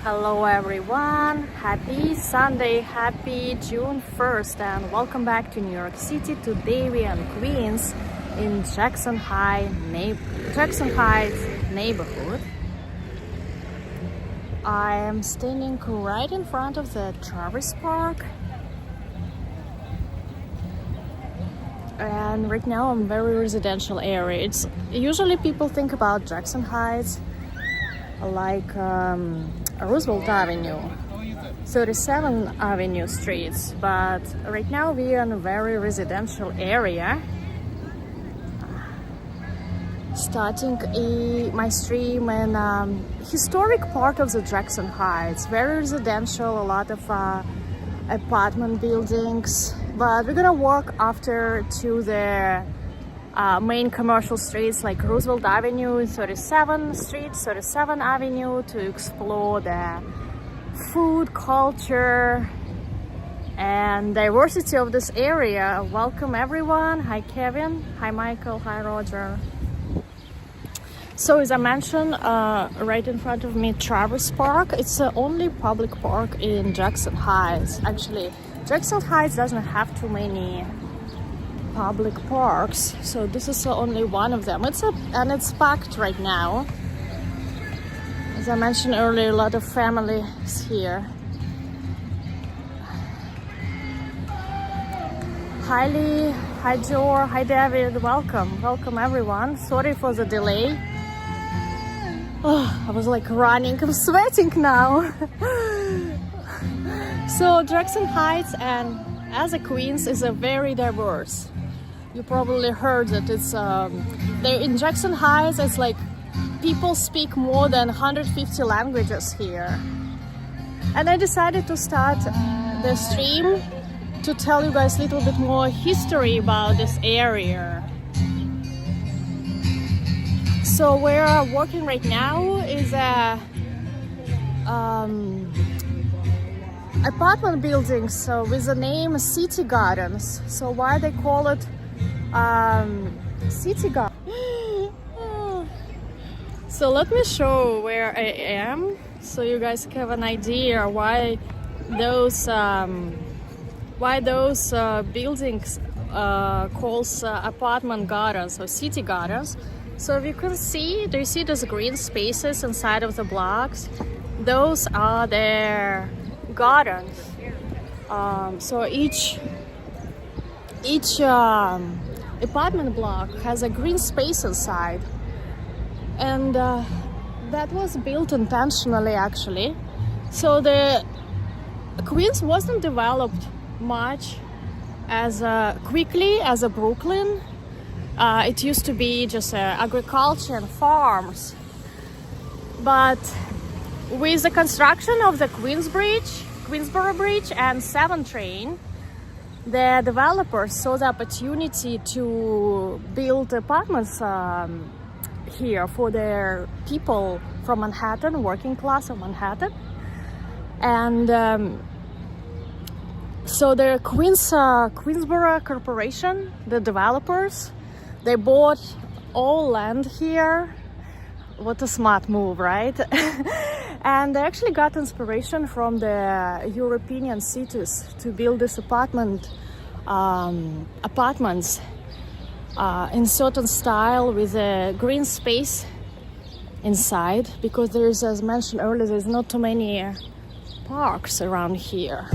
Hello everyone, happy Sunday, happy June 1st, and welcome back to New York City. Today we are in Queens in Jackson Heights neighborhood. I am standing right in front of the Travis Park, and right now I'm very residential area. It's usually people think about Jackson Heights like Roosevelt Avenue, 37th Avenue streets, but right now we are in a very residential area. Starting my stream in historic part of the Jackson Heights, very residential, a lot of apartment buildings, but we're gonna walk after to the main commercial streets like Roosevelt Avenue, 37th Avenue to explore the food, culture, and diversity of this area. Welcome everyone. Hi Kevin, hi Michael, hi Roger. So as I mentioned, right in front of me, Travis Park. It's the only public park in Jackson Heights. Actually, Jackson Heights doesn't have too many public parks, so this is only one of them. And it's packed right now. As I mentioned earlier, a lot of families here. Hi Lee, hi Joe, hi David, welcome everyone. Sorry for the delay. Oh, I was like running, I'm sweating now. So Jackson Heights and as a Queens is a very diverse. You probably heard that it's there in Jackson Heights. It's like people speak more than 150 languages here, and I decided to start the stream to tell you guys a little bit more history about this area. So where I'm working right now is a apartment buildings, so with the name City Gardens. So why they call it City Garden? So let me show where I am, so you guys have an idea why those buildings calls apartment gardens or city gardens. So if you can see, do you see those green spaces inside of the blocks? Those are their gardens. So each apartment block has a green space inside, and that was built intentionally actually. So the Queens wasn't developed much as quickly as a Brooklyn. It used to be just agriculture and farms, but with the construction of the Queensboro Bridge and 7 train, the developers saw the opportunity to build apartments here for their people from Manhattan, working class of Manhattan. And so the Queensboro Corporation, the developers, they bought all land here. What a smart move, right? And they actually got inspiration from the European cities to build this apartments in certain style with a green space inside, because there's, as mentioned earlier, there's not too many parks around here.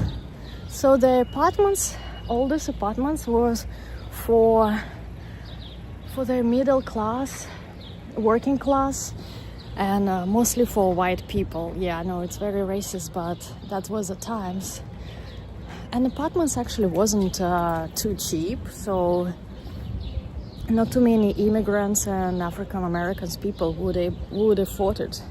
So the apartments, all these apartments was for the middle class, working class, and mostly for white people. Yeah, I know it's very racist, but that was the times. And apartments actually wasn't too cheap, so not too many immigrants and African Americans people would afford it.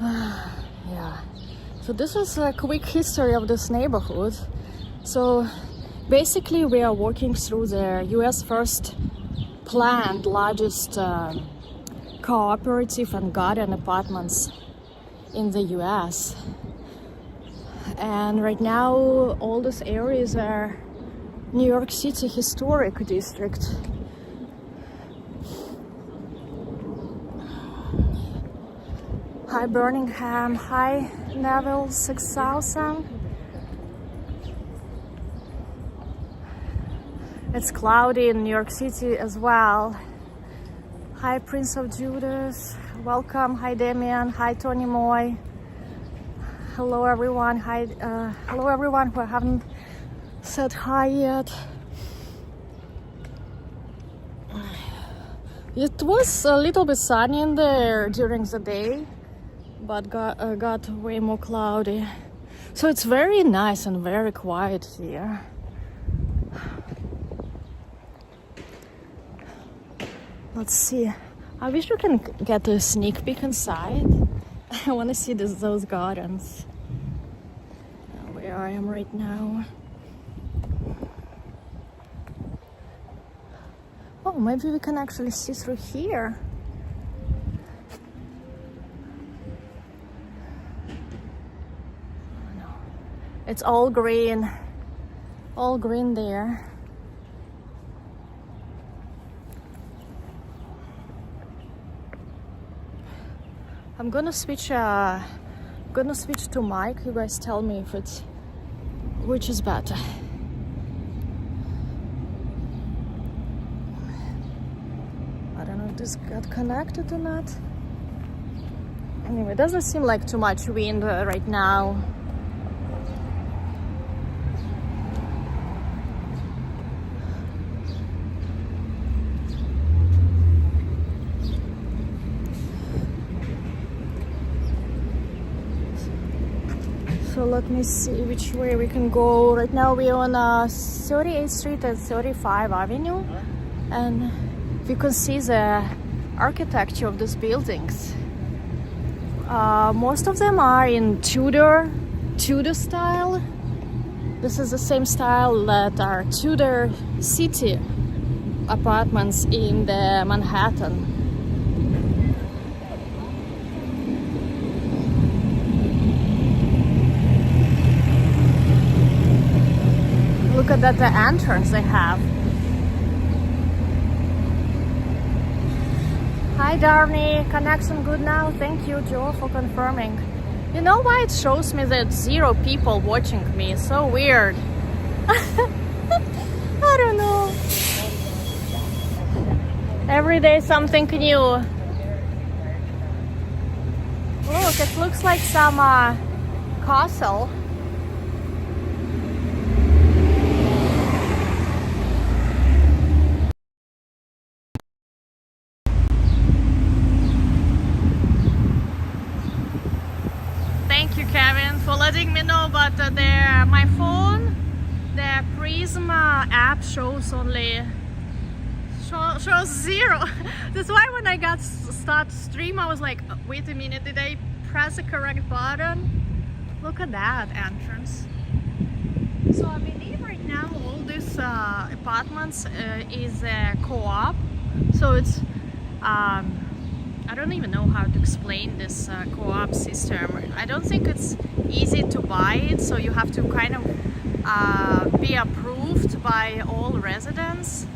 Yeah. So this is a quick history of this neighborhood. So basically we are walking through the US first planned largest cooperative and garden apartments in the US. And right now all these areas are New York City historic district. Hi Birmingham, hi Neville 6000. It's cloudy in New York City as well. Hi Prince of Judas, welcome. Hi Damian, hi Tony Moy. Hello everyone, hi, hello everyone who haven't said hi yet. It was a little bit sunny in there during the day, but got way more cloudy. So it's very nice and very quiet here. Let's see. I wish we can get a sneak peek inside. I want to see those gardens. Where I am right now. Oh, maybe we can actually see through here. Oh, no. It's all green there. I'm gonna switch to mic. You guys tell me if it's which is better. I don't know if this got connected or not. Anyway, it doesn't seem like too much wind right now. So let me see which way we can go. Right now we're on 38th Street and 35 Avenue. And you can see the architecture of these buildings. Most of them are in Tudor style. This is the same style that are Tudor City apartments in the Manhattan. Look at that, the entrance they have. Hi Darnie, connection good now. Thank you, Joe, for confirming. You know why it shows me that 0 people watching me? It's so weird. I don't know. Every day something new. Look, it looks like some castle. Letting me know, but my phone, the Prism app shows only shows 0. That's why when I got start stream, I was like, wait a minute, did I press the correct button? Look at that entrance. So I believe right now all these apartments is a co-op. So it's I don't even know how to explain this co-op system. I don't think it's easy to buy it, so you have to kind of be approved by all residents.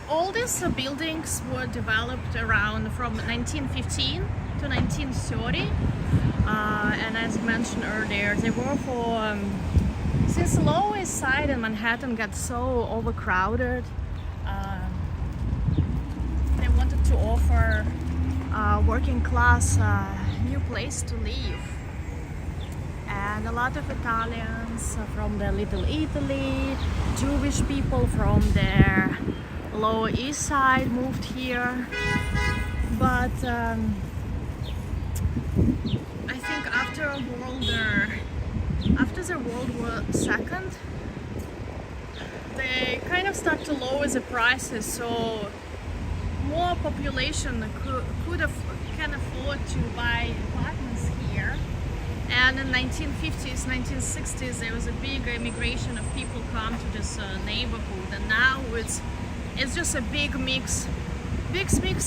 All these buildings were developed around from 1915 to 1930, and as mentioned earlier, they were for since the Lower East Side in Manhattan got so overcrowded, they wanted to offer working class new place to live. And a lot of Italians from the Little Italy, Jewish people from the Lower East Side moved here. But I think after the World War II, they kind of start to lower the prices, so more population can afford to buy apartments here. And in 1950s, 1960s, there was a big immigration of people come to this neighborhood, and now it's just a big mix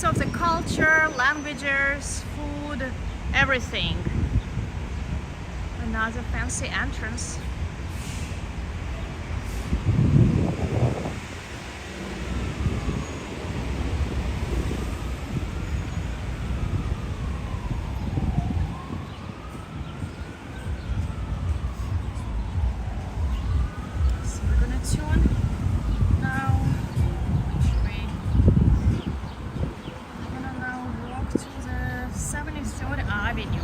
of the culture, languages, food, everything. Another fancy entrance. Avenue.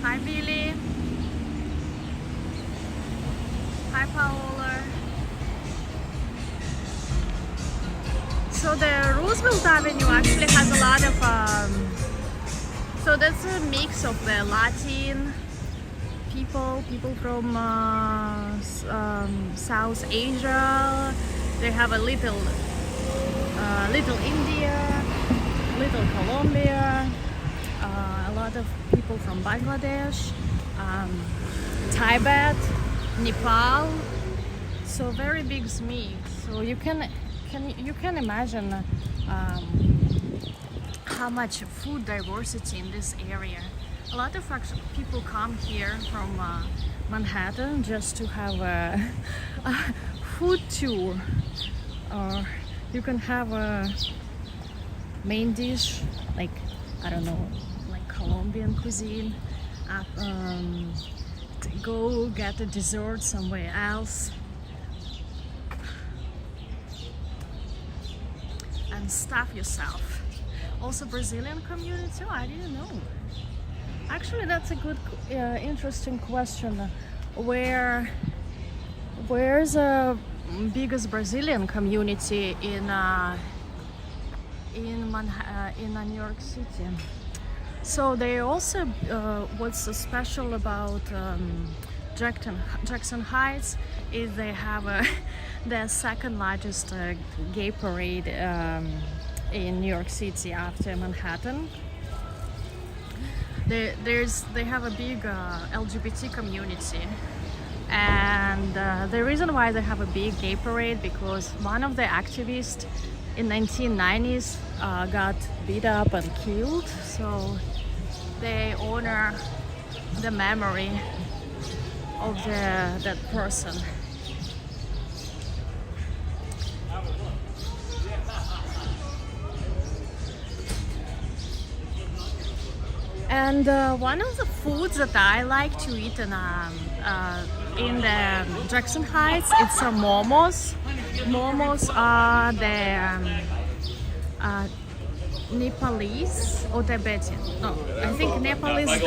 Hi Billy. Hi Paola. So the Roosevelt Avenue actually has a lot of so that's a mix of the Latin people from South Asia. They have a little India, little Colombia, a lot of people from Bangladesh, Tibet, Nepal. So very big mix. So you can imagine how much food diversity in this area. A lot of people come here from Manhattan just to have a food tour, or you can have a main dish like, I don't know, like Colombian cuisine, go get a dessert somewhere else, and stuff yourself. Also Brazilian community, I didn't know. Actually, that's a good, interesting question. Where's the biggest Brazilian community in New York City? So they also, what's so special about Jackson Heights is they have the second largest gay parade in New York City after Manhattan. They have a big LGBT community, and the reason why they have a big gay parade because one of the activists in 1990s got beat up and killed, so they honor the memory of that person. And one of the foods that I like to eat in the Jackson Heights, it's momos. Momos are the Nepalese or Tibetan. No, I think Nepalese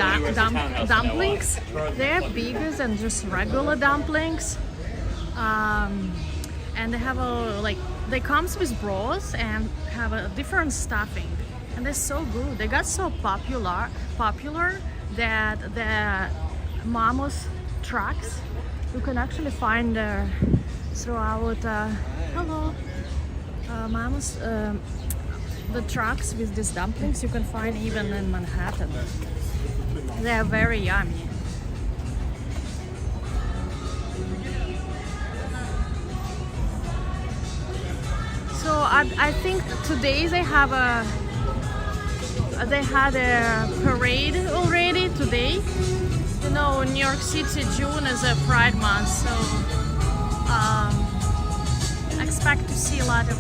dumplings. They're bigger than just regular dumplings, and they have they comes with broth and have a different stuffing. And they're so good. They got so popular that the Mamos trucks you can actually find throughout. Hello, Mamos. The trucks with these dumplings you can find even in Manhattan. They are very yummy. So I think today they had a parade already today. You know, New York City, June is a Pride month, so I expect to see a lot of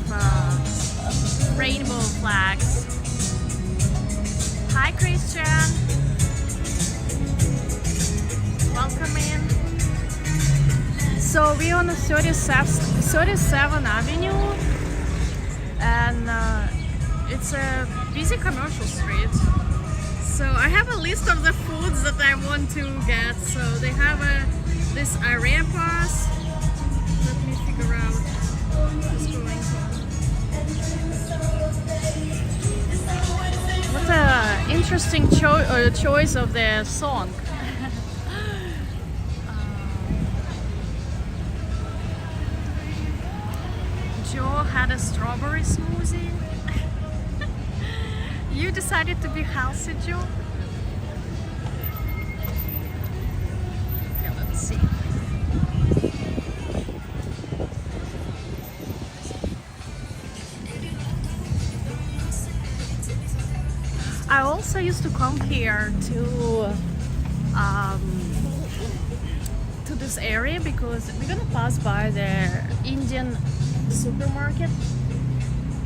rainbow flags. Hi Christian, welcome in. So we're on the 37th Avenue, and it's a busy commercial street. So I have a list of the foods that I want to get. So they have this arepas. Let me figure out what's going on. What an interesting choice of the song. Joe had a strawberry smoothie. You decided to be healthy, Joe? Okay, let's see. I also used to come here to this area because we're gonna pass by the Indian supermarket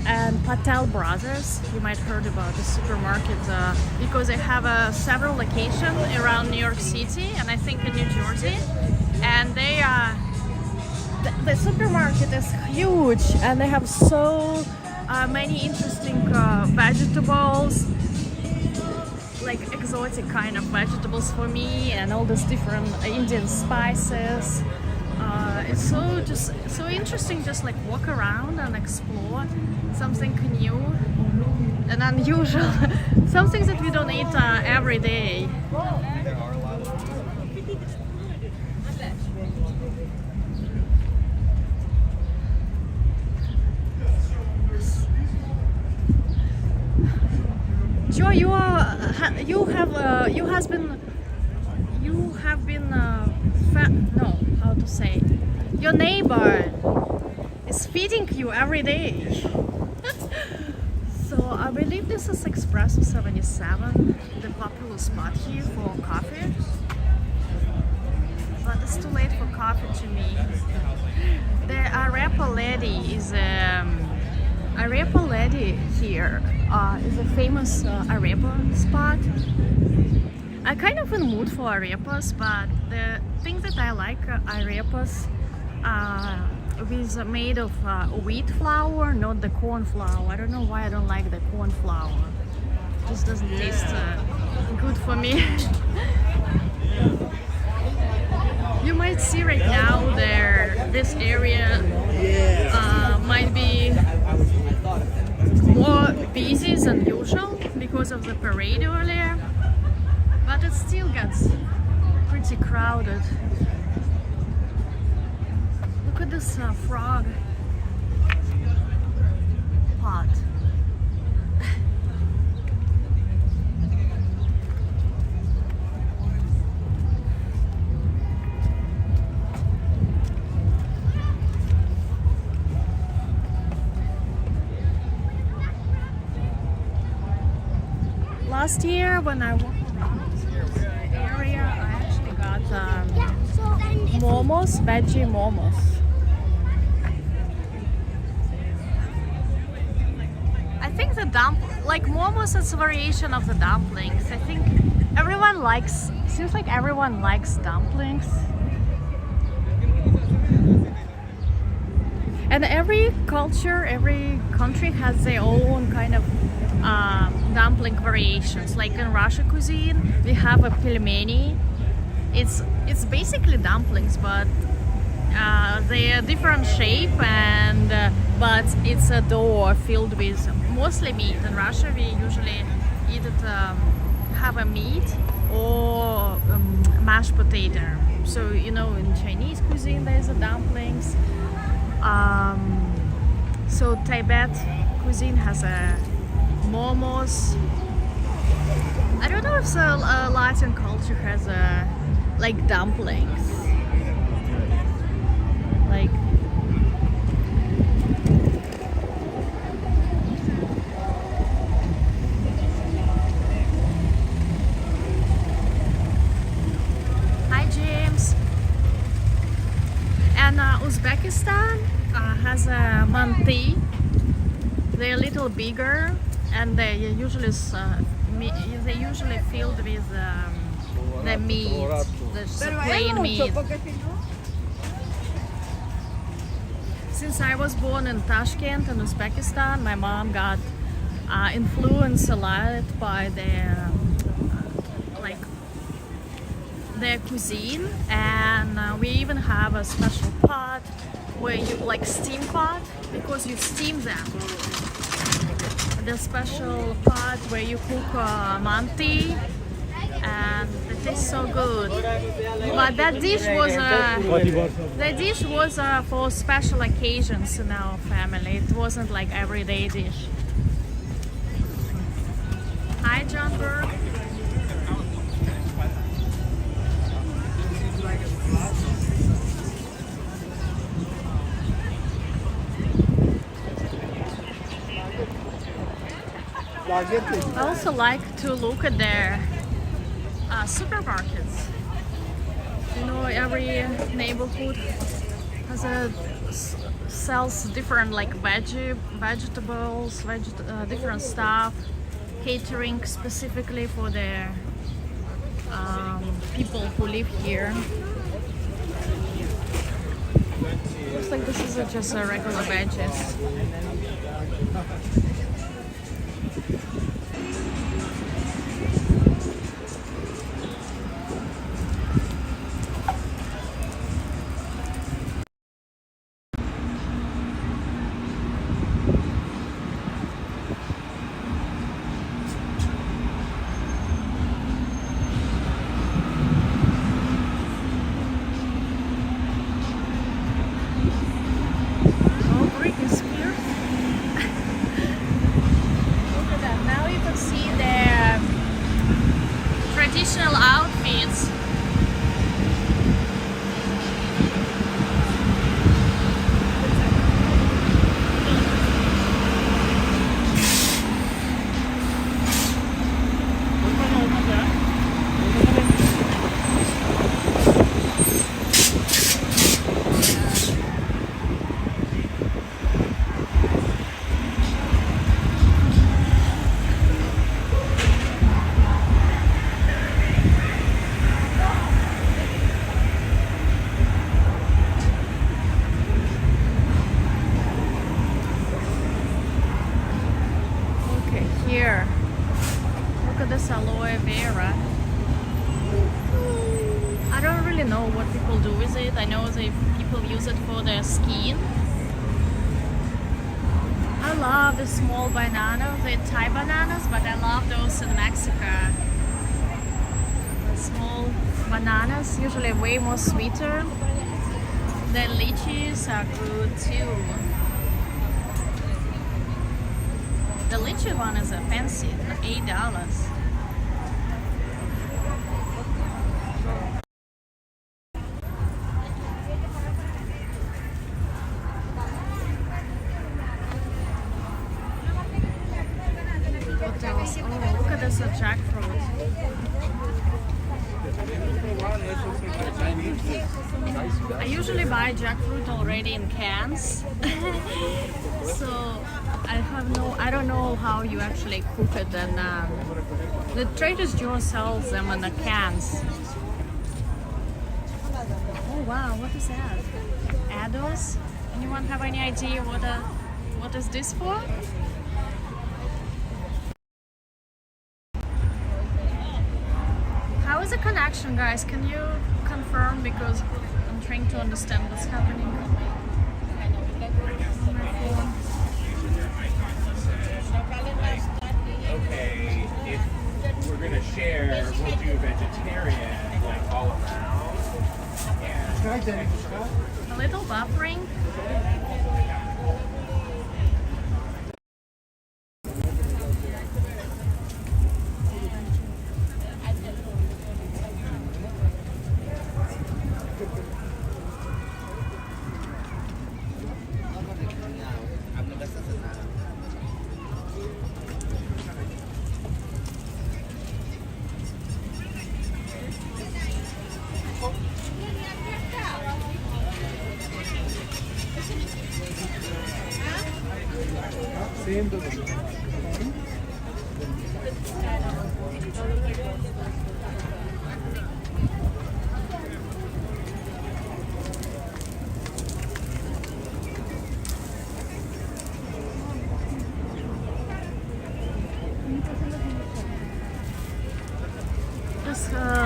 and Patel Brothers. You might heard about the supermarket because they have several locations around New York City and I think in New Jersey, and they the supermarket is huge and they have so many interesting vegetables, like exotic kind of vegetables for me, and all these different Indian spices. It's so interesting, just like walk around and explore something new and unusual, something that we don't eat every day. Joe, you have been no, how to say, your neighbor is feeding you every day. So I believe this is Espresso 77, the popular spot here for coffee. But it's too late for coffee to me. The arepa lady is arepa lady here is a famous arepa spot. I'm kind of in mood for arepas, but the thing that I like arepas is made of wheat flour, not the corn flour. I don't know why I don't like the corn flour. It just doesn't taste good for me. You might see right now this area might be more busy than usual because of the parade earlier, but it still gets pretty crowded. Look at this frog pot. Last year when I walked around this area, I actually got momos, veggie momos. I think the like momos is a variation of the dumplings. I think seems like everyone likes dumplings. And every culture, every country has their own kind of dumpling variations. Like in Russian cuisine, we have a pelmeni. It's basically dumplings, but they are different shape, and but it's a dough filled with mostly meat. In Russia, we usually eat it have a meat or mashed potato. So in Chinese cuisine there's a dumplings. So Tibet cuisine has a momos. I don't know if the Latin culture has like dumplings. Like hi James. And Uzbekistan has a manti. They're a little bigger and they usually they usually filled with the meat, the plain meat. Since I was born in Tashkent in Uzbekistan, my mom got influenced a lot by their cuisine, and we even have a special pot where you steam pot, because you steam them. The special pot where you cook manti, and it tastes so good. But that dish was for special occasions in our family. It wasn't like everyday dish. Hi, John Berg. I also like to look at their supermarkets. You know, every neighborhood has sells different vegetables, different stuff, catering specifically for their people who live here. Looks like this is just a regular veggies. Traditional outfits. Here, look at this aloe vera. I don't really know what people do with it. I know people use it for their skin. I love the small bananas, the Thai bananas, but I love those in Mexico. The small bananas, usually way more sweeter. The lychees are good too. The lychee one is fancy, $8. What else? Oh, look at this jackfruit. I usually buy jackfruit already in cans, so I don't know how you actually cook it, and the Trader Joe's sells them in the cans. Oh wow, what is that? Adults? Anyone have any idea what is this for? How is the connection, guys? Can you confirm, because I'm trying to understand what's happening on my phone. Okay, if we're gonna share, we'll do vegetarian, all around. A little buffering.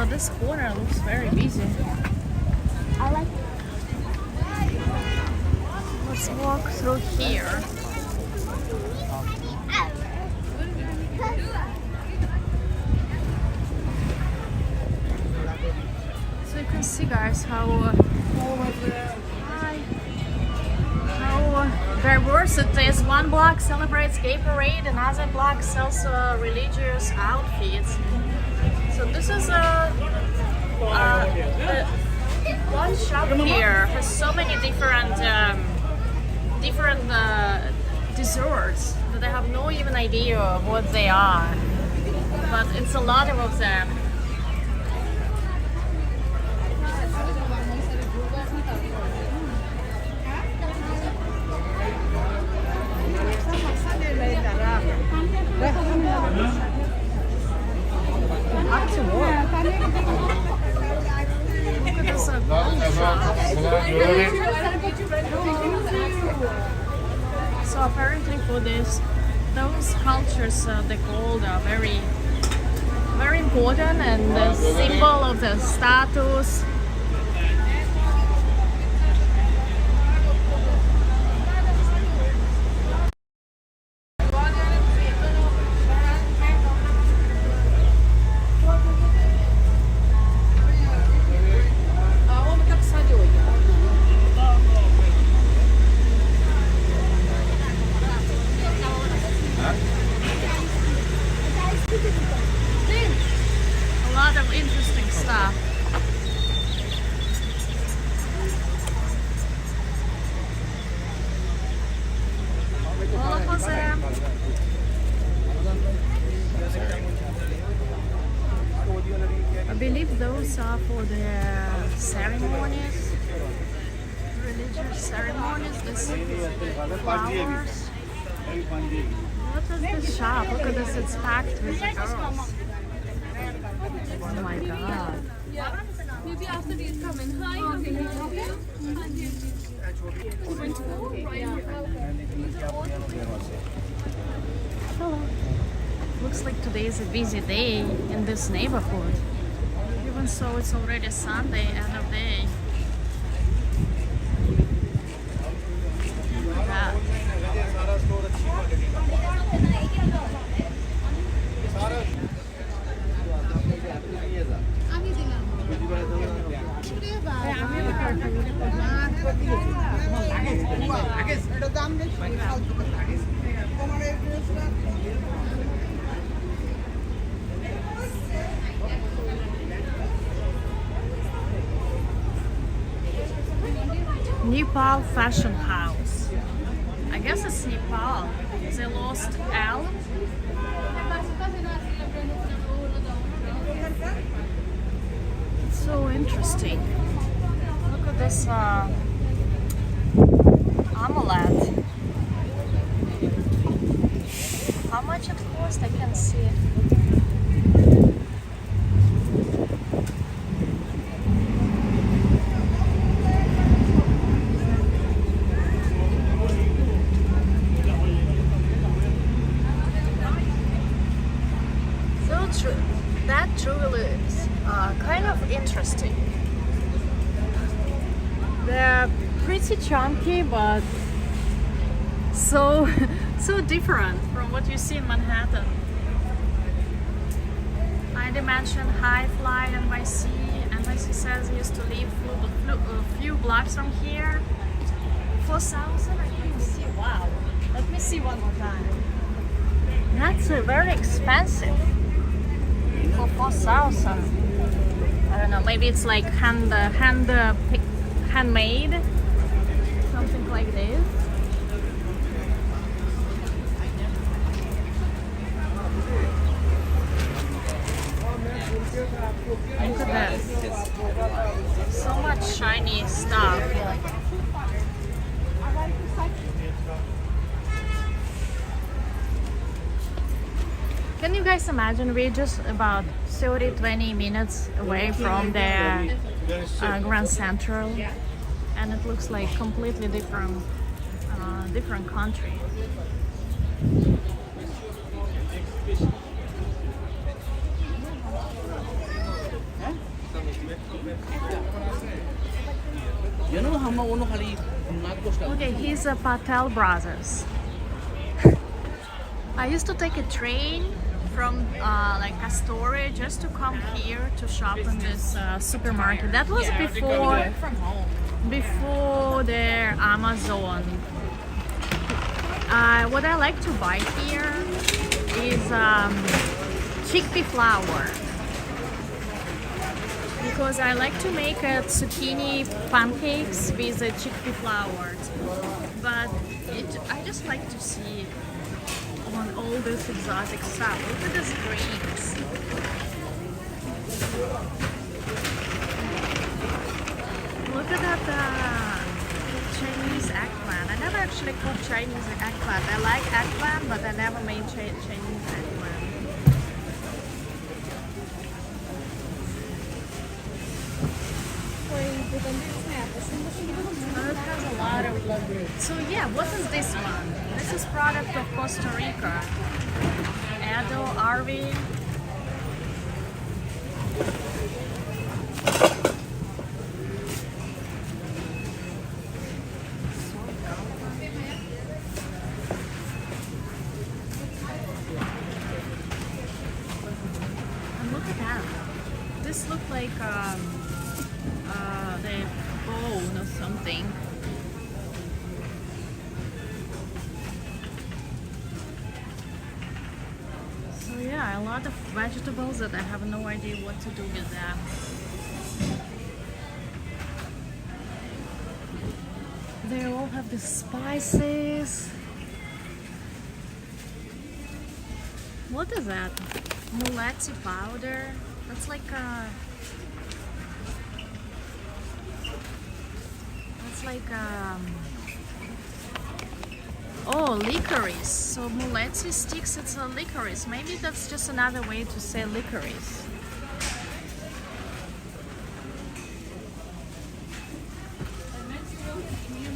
This corner looks very busy. I like Let's walk through here. So you can see, guys, how diverse it is. One block celebrates gay parade, another block sells religious outfits. So this is one shop here has so many different desserts that I have no even idea of what they are, but it's a lot of them. Look at this So apparently for this, those cultures, the gold are very, very important and the symbol of the status. A lot of interesting stuff. All of them. I believe those are for the ceremonies, religious ceremonies. This flowers. Look at this shop. Look at this. It's packed with girls. Oh my god. maybe after these come in. Hi, how can you help you? Hello. Looks like today is a busy day in this neighborhood. Even so, it's already Sunday, end of day. Look at that. Nepal Fashion House. I guess it's Nepal. They lost L. It's so interesting. Look at this amulet. How much it cost? I can see. That truly is kind of interesting. They're pretty chunky, but so different from what you see in Manhattan. High dimension, high fly NYC. NYC says he used to live a few blocks from here. 4,000, I can see. Wow. Let me see one more time. That's very expensive. For 4,000. I don't know, maybe it's like handmade, something like this. Look at this. So much shiny stuff. Can you guys imagine? We're just about 20 minutes away from the Grand Central, and it looks like completely different, different country. Okay, he's a Patel Brothers. I used to take a train from like Astoria just to come here to shop in this supermarket. That was before the Amazon. What I like to buy here is chickpea flour, because I like to make zucchini pancakes with the chickpea flour. But I just like to see on all this exotic stuff. Look at these greens. Look at that Chinese eggplant. I never actually cooked Chinese eggplant. I like eggplant, but I never made Chinese eggplant. It has a lot of. So yeah, what is this one? This is product of Costa Rica. Edo, Arvi. And look at that. This looks like the bone or something. So yeah, a lot of vegetables that I have no idea what to do with them. They all have the spices. What is that? Muleti powder. That's like a. That's like oh, licorice. So muleti sticks, it's a licorice. Maybe that's just another way to say licorice.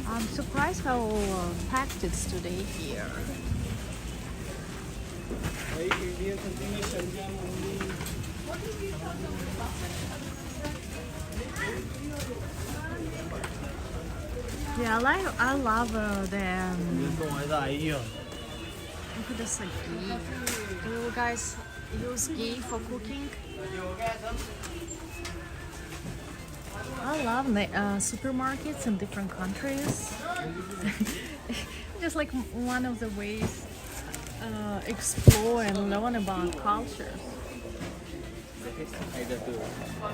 I'm surprised how packed it's today here. Yeah, I love the. Look at this ghee. Do you guys use ghee for cooking? I love the supermarkets in different countries. Just like one of the ways explore and learn about cultures.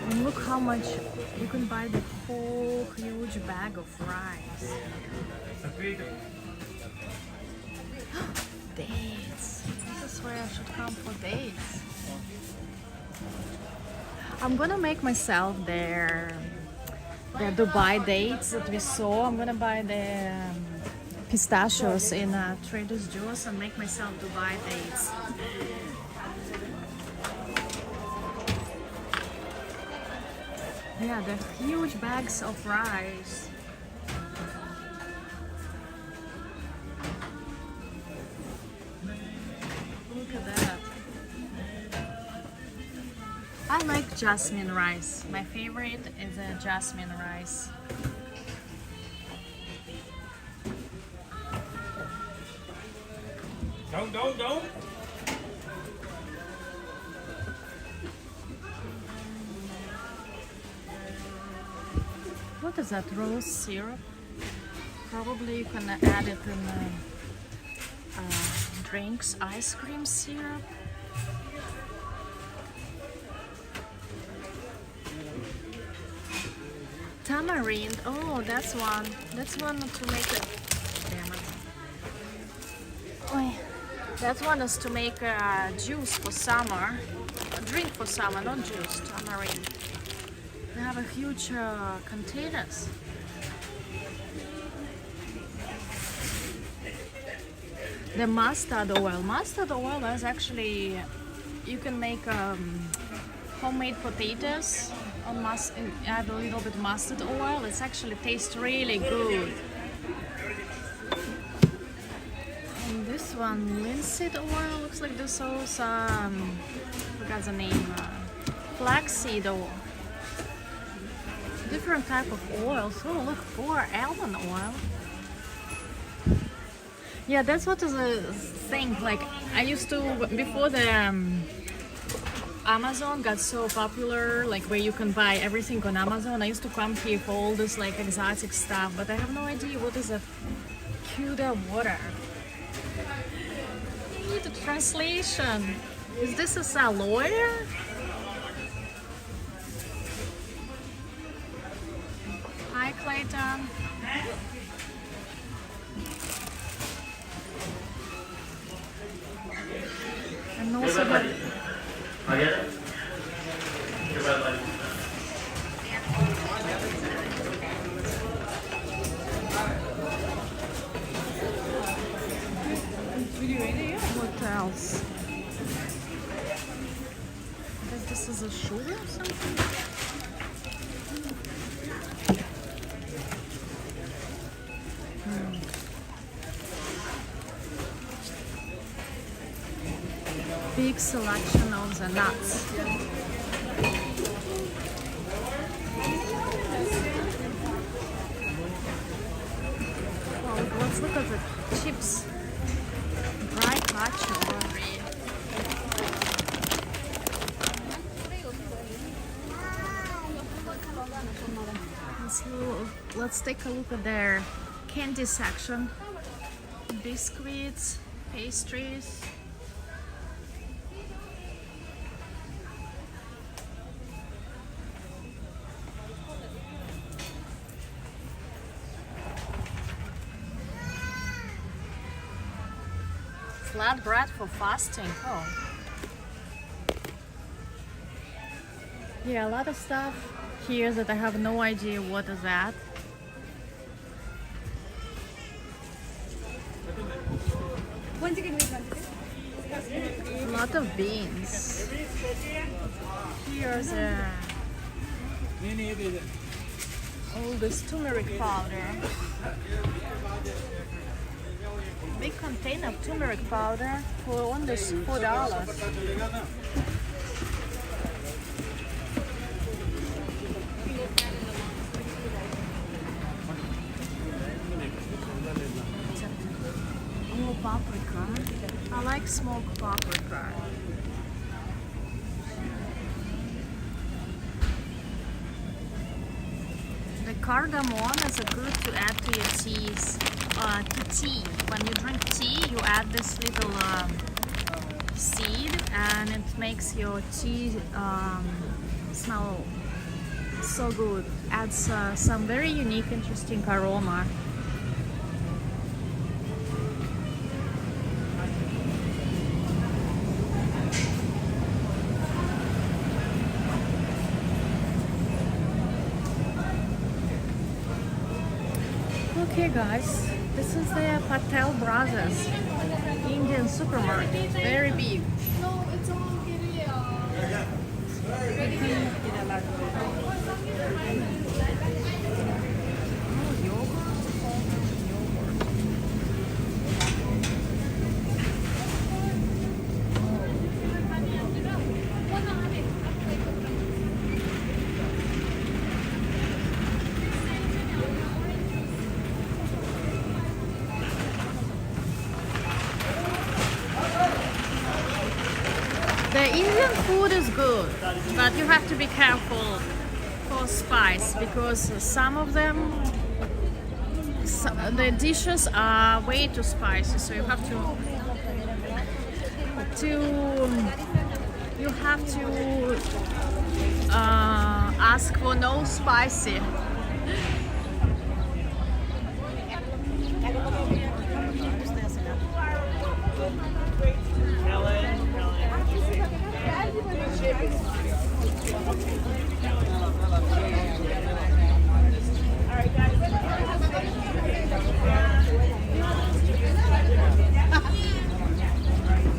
And look how much you can buy the whole huge bag of rice. Dates. This is where I should come for dates. I'm gonna make myself the Dubai dates that we saw. I'm gonna buy the pistachios in Trader's Joe's and make myself Dubai dates. Yeah, the huge bags of rice. Look at that. I like jasmine rice. My favorite is a jasmine rice. Don't. What is that? Rose syrup? Probably you can add it in drinks. Ice cream syrup. Tamarind. Oh, that's one. That's one to make it. Damn it. Oh, that one is to make a juice for summer. A drink for summer, not juice. Tamarind. They have a huge containers. The mustard oil. Mustard oil is actually you can make homemade potatoes on add a little bit mustard oil. It's actually tastes really good. And this one, linseed oil, looks like this also forgot the name, flaxseed oil. Different type of oils. Oh, look, for almond oil. Yeah, that's what is a thing. Like I used to before the Amazon got so popular, like where you can buy everything on Amazon. I used to come here for all this like exotic stuff, but I have no idea what is a Cuda water. I need a translation. Is this a lawyer? Hi, Clayton. And also the what else? I guess this is a sugar or something. Big selection of the nuts. Well, let's look at the chips. Dry cacio. Let's take a look at their candy section. Biscuits, pastries. Flatbread for fasting. Oh. Yeah, a lot of stuff here that I have no idea what is that. A lot of beans. Here's all this turmeric powder. Big container of turmeric powder for only $4. Oh, paprika. I like smoked paprika. The cardamom is good to add to your teas, to tea. When you drink tea, you add this little seed, and it makes your tea smell so good. Adds some very unique, interesting aroma. Okay guys, this is the Patel Brothers Indian supermarket, very big. No, it's all The Indian food is good, but you have to be careful for spice because some of them, the dishes are way too spicy, so you have to ask for no spicy.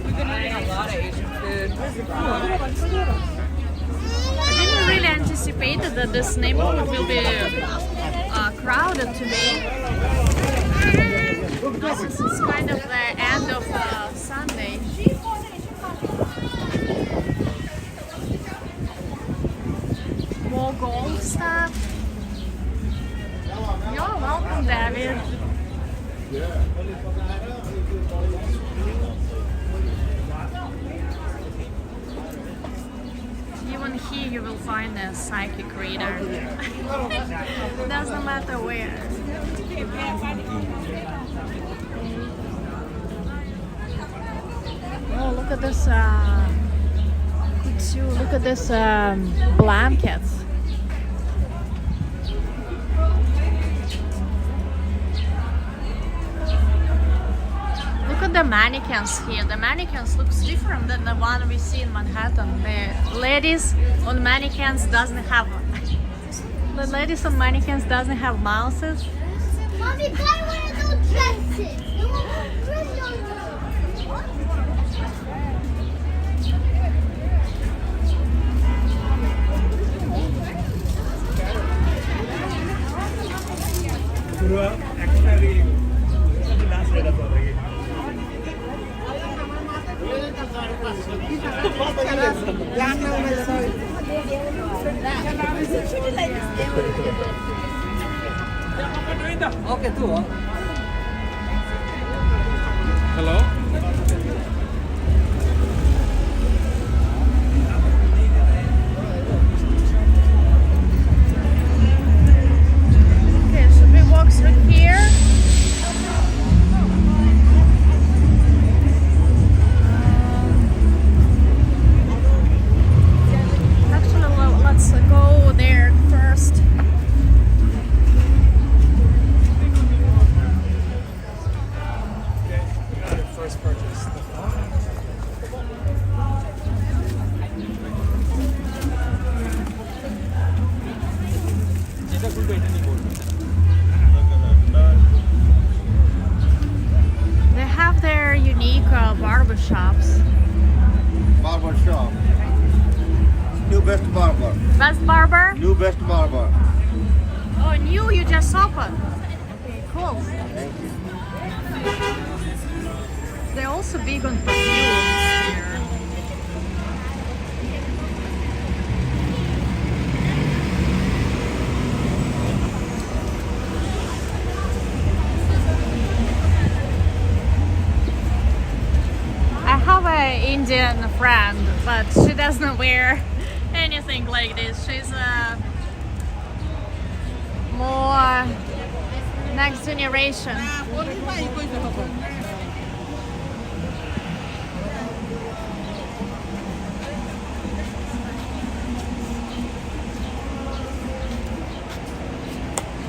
We've been eating a lot of Asian food. I didn't really anticipate that this neighborhood will be crowded today. This is kind of the end of Sunday. More gold stuff. You're welcome, David. Even here you will find a psychic reader. Doesn't matter where. Oh, look at this! Look at this blankets. Look at the mannequins here. The mannequins looks different than the one we see in Manhattan. The ladies on mannequins doesn't have mouses. Mommy, buy one of those dresses. They won't bring those. Okay, too. Hello? Okay, should we walk through here? Actually, let's go there first. First purchase. They have their unique barber shops. Barber shop. New best barber. Best barber? New best barber. Oh, new, you just opened. Okay, cool. Thank you. They're also big on perfumes here. I have an Indian friend, but she doesn't wear anything like this. She's more next generation.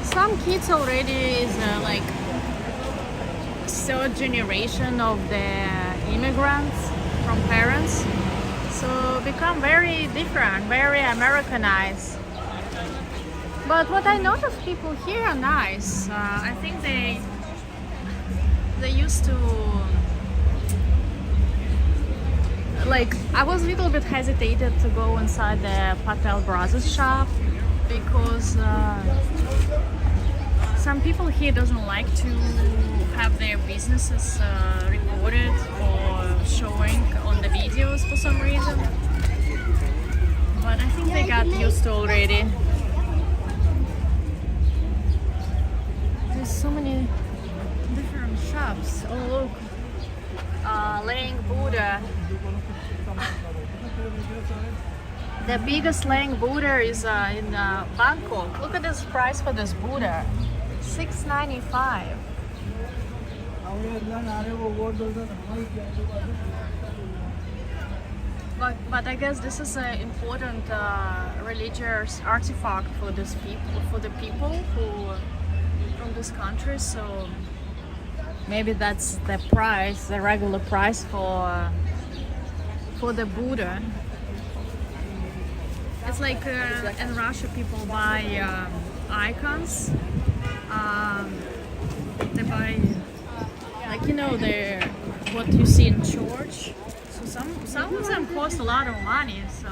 Some kids already is like third generation of the immigrants from parents, so become very different, very Americanized. But what I noticed, people here are nice. I think they used to, like, I was a little bit hesitated to go inside the Patel Brothers shop because some people here doesn't like to have their businesses recorded or showing on the videos for some reason. But I think they got used to already. There's so many different shops. Oh look, laying Buddha. The biggest laying Buddha is in Bangkok. Look at this price for this Buddha. $6.95. But I guess this is an important religious artifact for this people, for the people who from this country. So maybe that's the price, the regular price for the Buddha. It's like in Russia, people buy icons. They buy, like, you know, the what you see in church. So some of them cost a lot of money, so.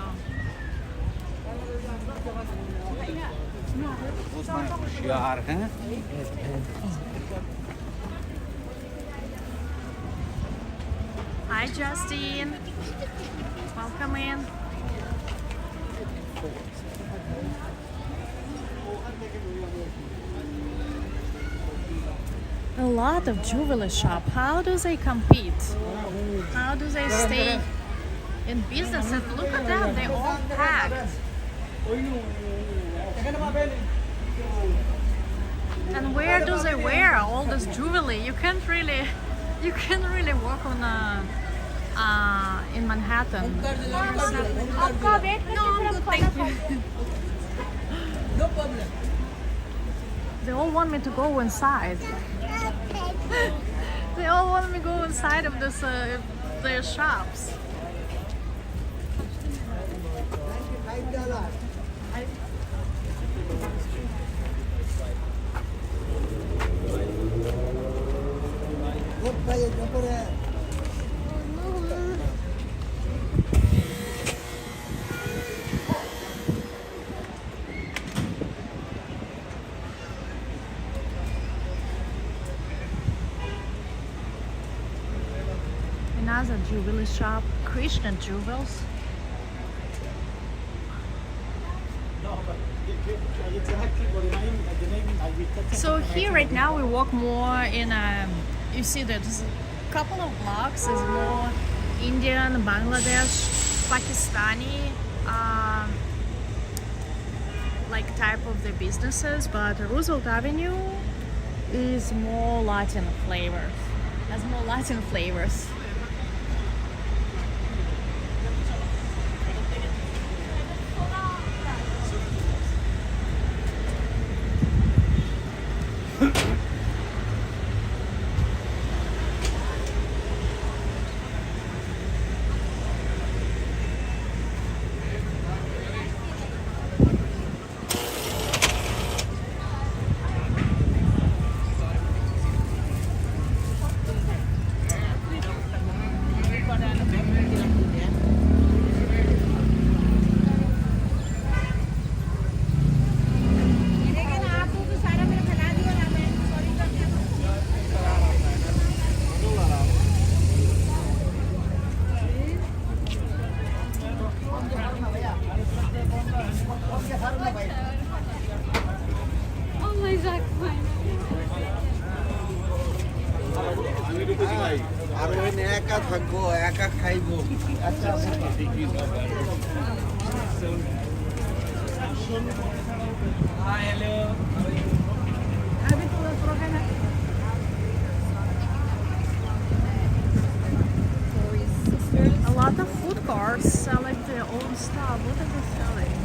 होशियार हैं Hi Justin, welcome in. A lot of jewelry shop. How do they compete? How do they stay in business? And look at them, they're all packed. And where do they wear all this jewelry? You can't really walk on in Manhattan. Thank you. No problem. They all want me to go inside. They all want me to go inside of this their shops. Another jewelry shop, Krishna Jewels. So here right now we walk more in you see there's a couple of blocks is more Indian, Bangladesh, Pakistani like type of the businesses, but Roosevelt Avenue is more Latin flavors. Has more Latin flavors. Oh my God, fine. আর ওই একা থাকবো একা খাইবো আচ্ছা A lot of food carts selling their own stuff. What are they selling?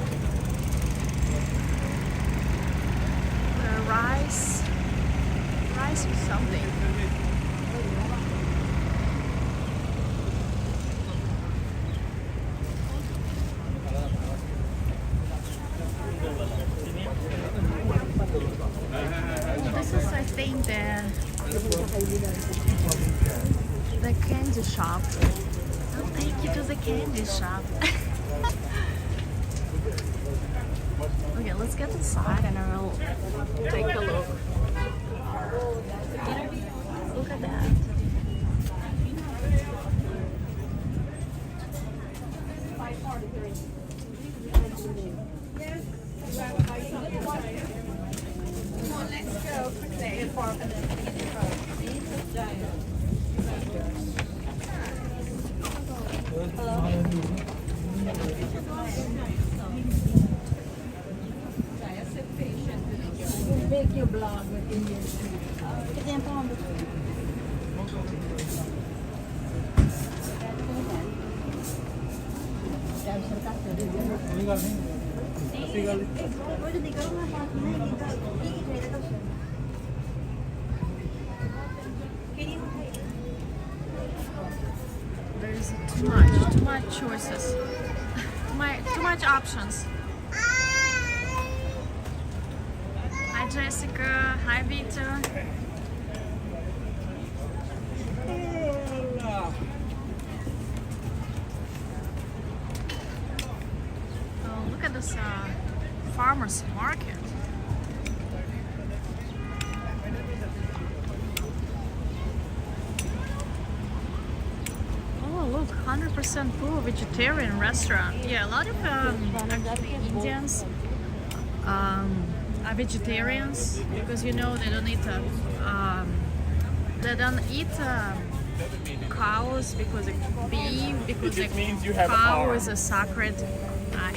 Rice with something. This is, I think, the candy shop. I'll take you to the candy shop. Okay, let's get inside and I'll take a look. Look at that. Make your blog with Indian food. There's too much choices. Too much options. Hi Jessica, hi Vita. look at this farmer's market. Oh, look, 100% full vegetarian restaurant. Yeah, a lot of actually Indians are vegetarians because you know they don't eat cows because of beef, because just the means you have cow arms. is a sacred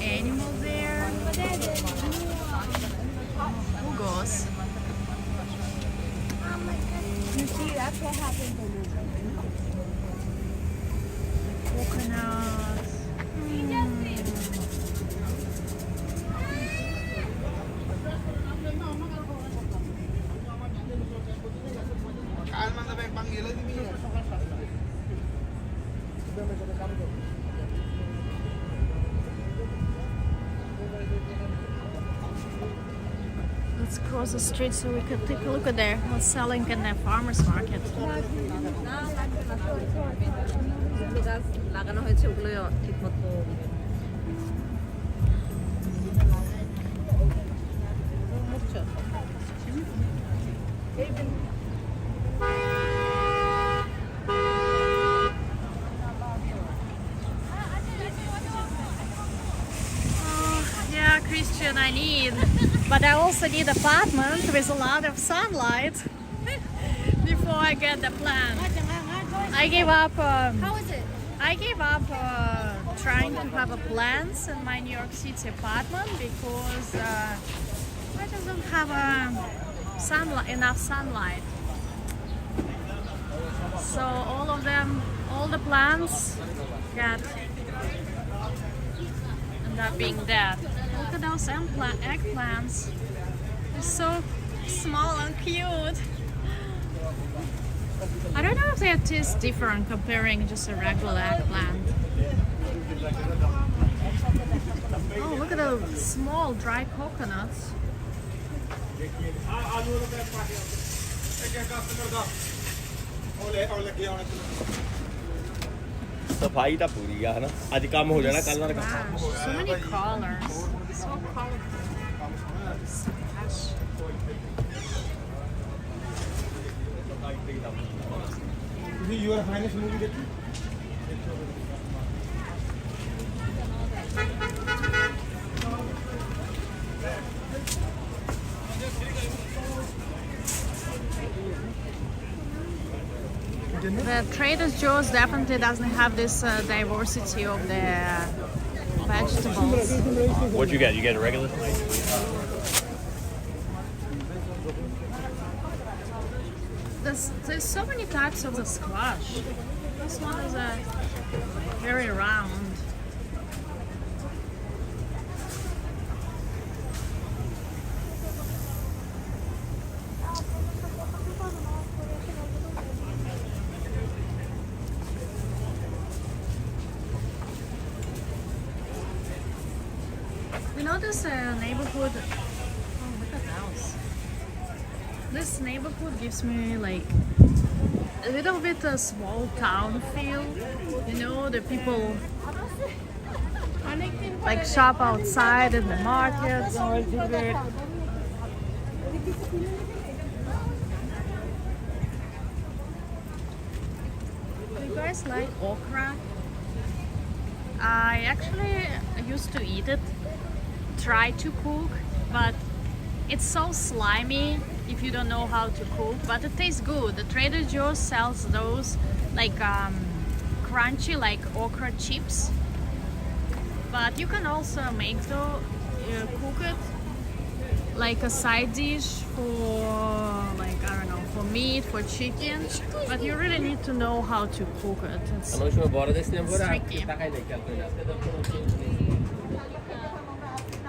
animal there. Who goes? You see, that's what happened to me. Coconuts. Kalma na ba yung panggila di Mia? Let's cross the street so we can take a look at there what's selling in the farmer's market. লাগানো হয়েছে ওগুলো ঠিকমতো Yeah, Christian, I need, but I also need apartment with a lot of sunlight before I get the plant. I gave up. How is it? I gave up trying to have a plants in my New York City apartment because I just don't have enough sunlight. So all of them, all the plants got end up being dead. Look at those eggplants. They're so small and cute. I don't know if they taste different comparing just a regular eggplant. Oh, look at those small dry coconuts. ਸਫਾਈ ਤਾਂ ਪੂਰੀ ਆ ਹਨਾ ਅੱਜ ਕੰਮ ਹੋ ਜਾਣਾ ਕੱਲ ਨਾਲ Splash. So many colors. So colorful. Splash. ਤੁਸੀਂ ਯੂਰ ਹਾਈਨੈਸ ਮੂਵੀ ਦੇਖੀ The Trader Joe's definitely doesn't have this diversity of the vegetables. What'd you get? You get a regular slice? There's so many types of the squash. This one is very round. You know this neighborhood? Oh, look at those. This neighborhood gives me like a little bit a small town feel. You know, the people like shop outside in the markets. Do you guys like okra? I actually used to eat it, try to cook, but it's so slimy if you don't know how to cook, but it tastes good. The Trader Joe's sells those like crunchy like okra chips, but you can also make cook it like a side dish for like I don't know, for meat, for chicken, but you really need to know how to cook it. It's tricky.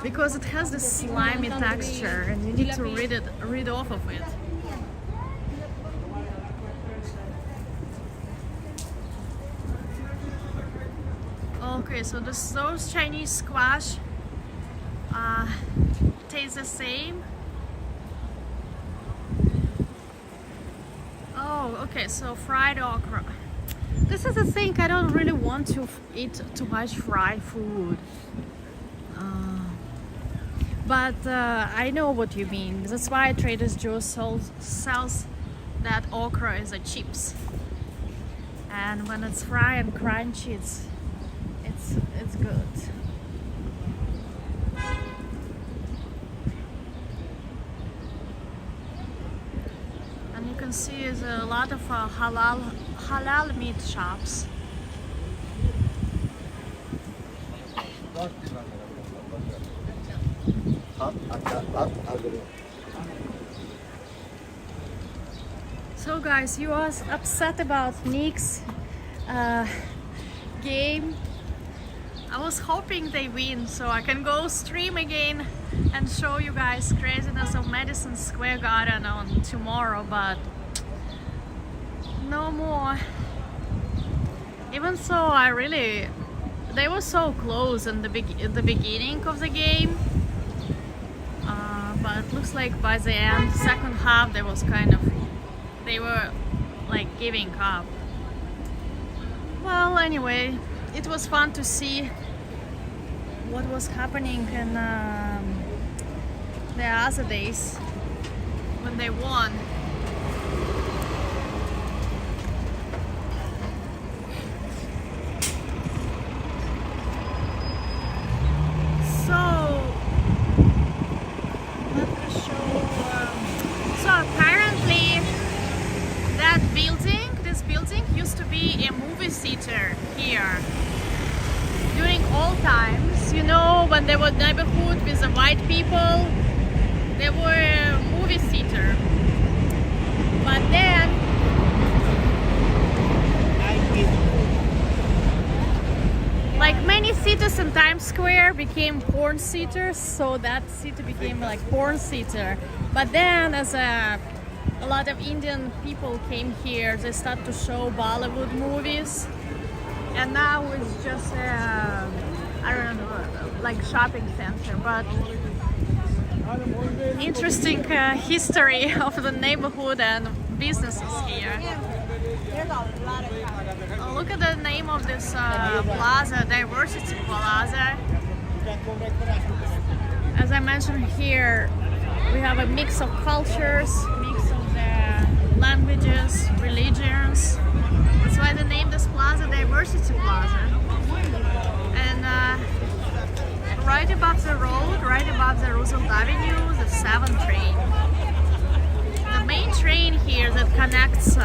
Because it has this slimy texture and you need to rid off of it. Okay, so those Chinese squash taste the same. Oh, okay, so fried okra. This is the thing, I don't really want to eat too much fried food. But I know what you mean. That's why Trader Joe's sells that okra as a chips. And when it's fried and crunchy, it's good. And you can see there's a lot of halal meat shops. So guys, you was upset about Nick's game. I was hoping they win so I can go stream again and show you guys craziness of Madison Square Garden on tomorrow, but no more. Even so, they were so close in the beginning of the game, but it looks like by the end, second half, they were like giving up. Well, anyway, it was fun to see what was happening in the other days when they won. So apparently this building used to be a movie theater here during old times. You know, when there was neighborhood with the white people, there were a movie theater. But then like many theaters in Times Square became porn theaters, so that theater became like porn theater. But then as a lot of Indian people came here, they started to show Bollywood movies, and now it's just a, I don't know, like shopping center. But interesting history of the neighborhood and businesses here. Oh, look at the name of this plaza, Diversity Plaza. As I mentioned here, we have a mix of cultures, mix of the languages, religions. That's why they named this plaza Diversity Plaza. And right above the road, right above the Roosevelt Avenue, the 7 train. The main train here that connects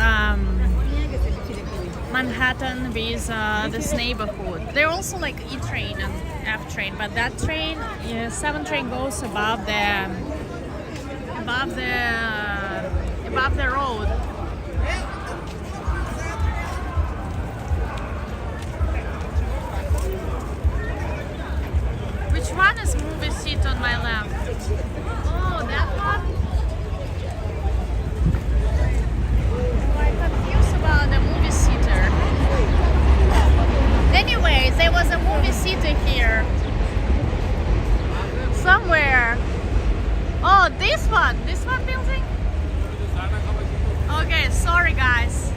Manhattan with this neighborhood. They're also like E train and F train, but that train, 7 train goes above the road. Which one is movie seat on my left? Oh, that one? I'm confused about the movie theater. Anyways, there was a movie theater here. Somewhere. Oh, this one building? Okay, sorry guys.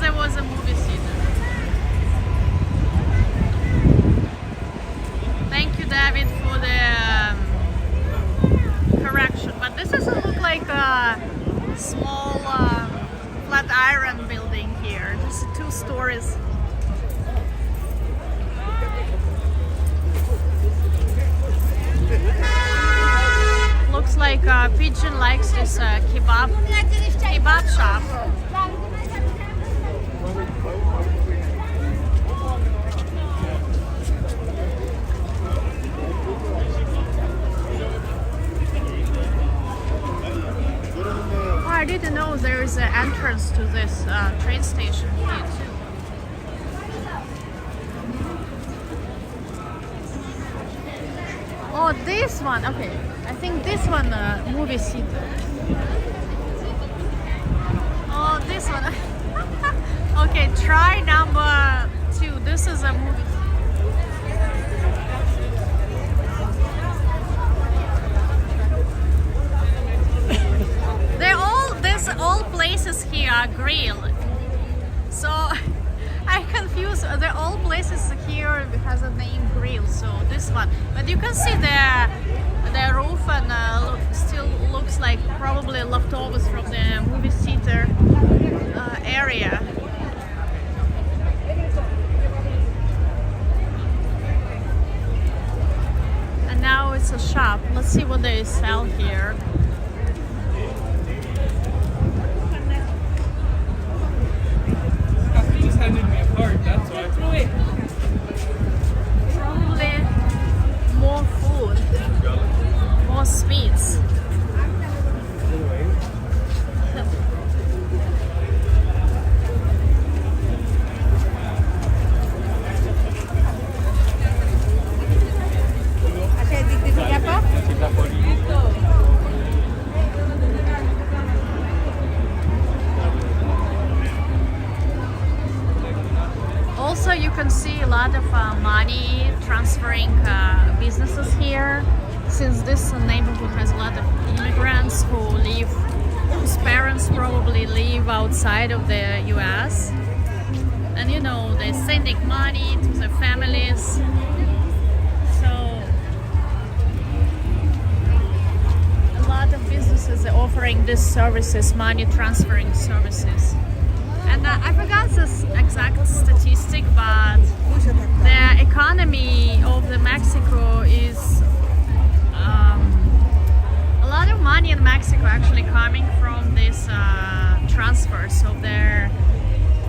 There was a movie theater. Thank you, David, for the correction. But this doesn't look like a small Flatiron building here. Just 2 stories. Looks like Pigeon likes this kebab shop. Oh, I didn't know there is an entrance to this train station here too. Oh, this one. Okay, I think this one movie theater. Oh, this one. Okay, try number 2. This is a movie. All places here are grilled. So I confuse. the all places here has a name grill, so this one. But you can see the roof and still looks like probably leftovers from the movie theater area. And now it's a shop. Let's see what they sell here. He just handed me a card, that's why. Probably more food, more sweets. Also, you can see a lot of money transferring businesses here, since this neighborhood has a lot of immigrants whose parents probably live outside of the US. And you know, they're sending money to their families. So, a lot of businesses are offering these services, money transferring services. And I forgot this exact statistic, but the economy of the Mexico is a lot of money in Mexico actually coming from these transfers of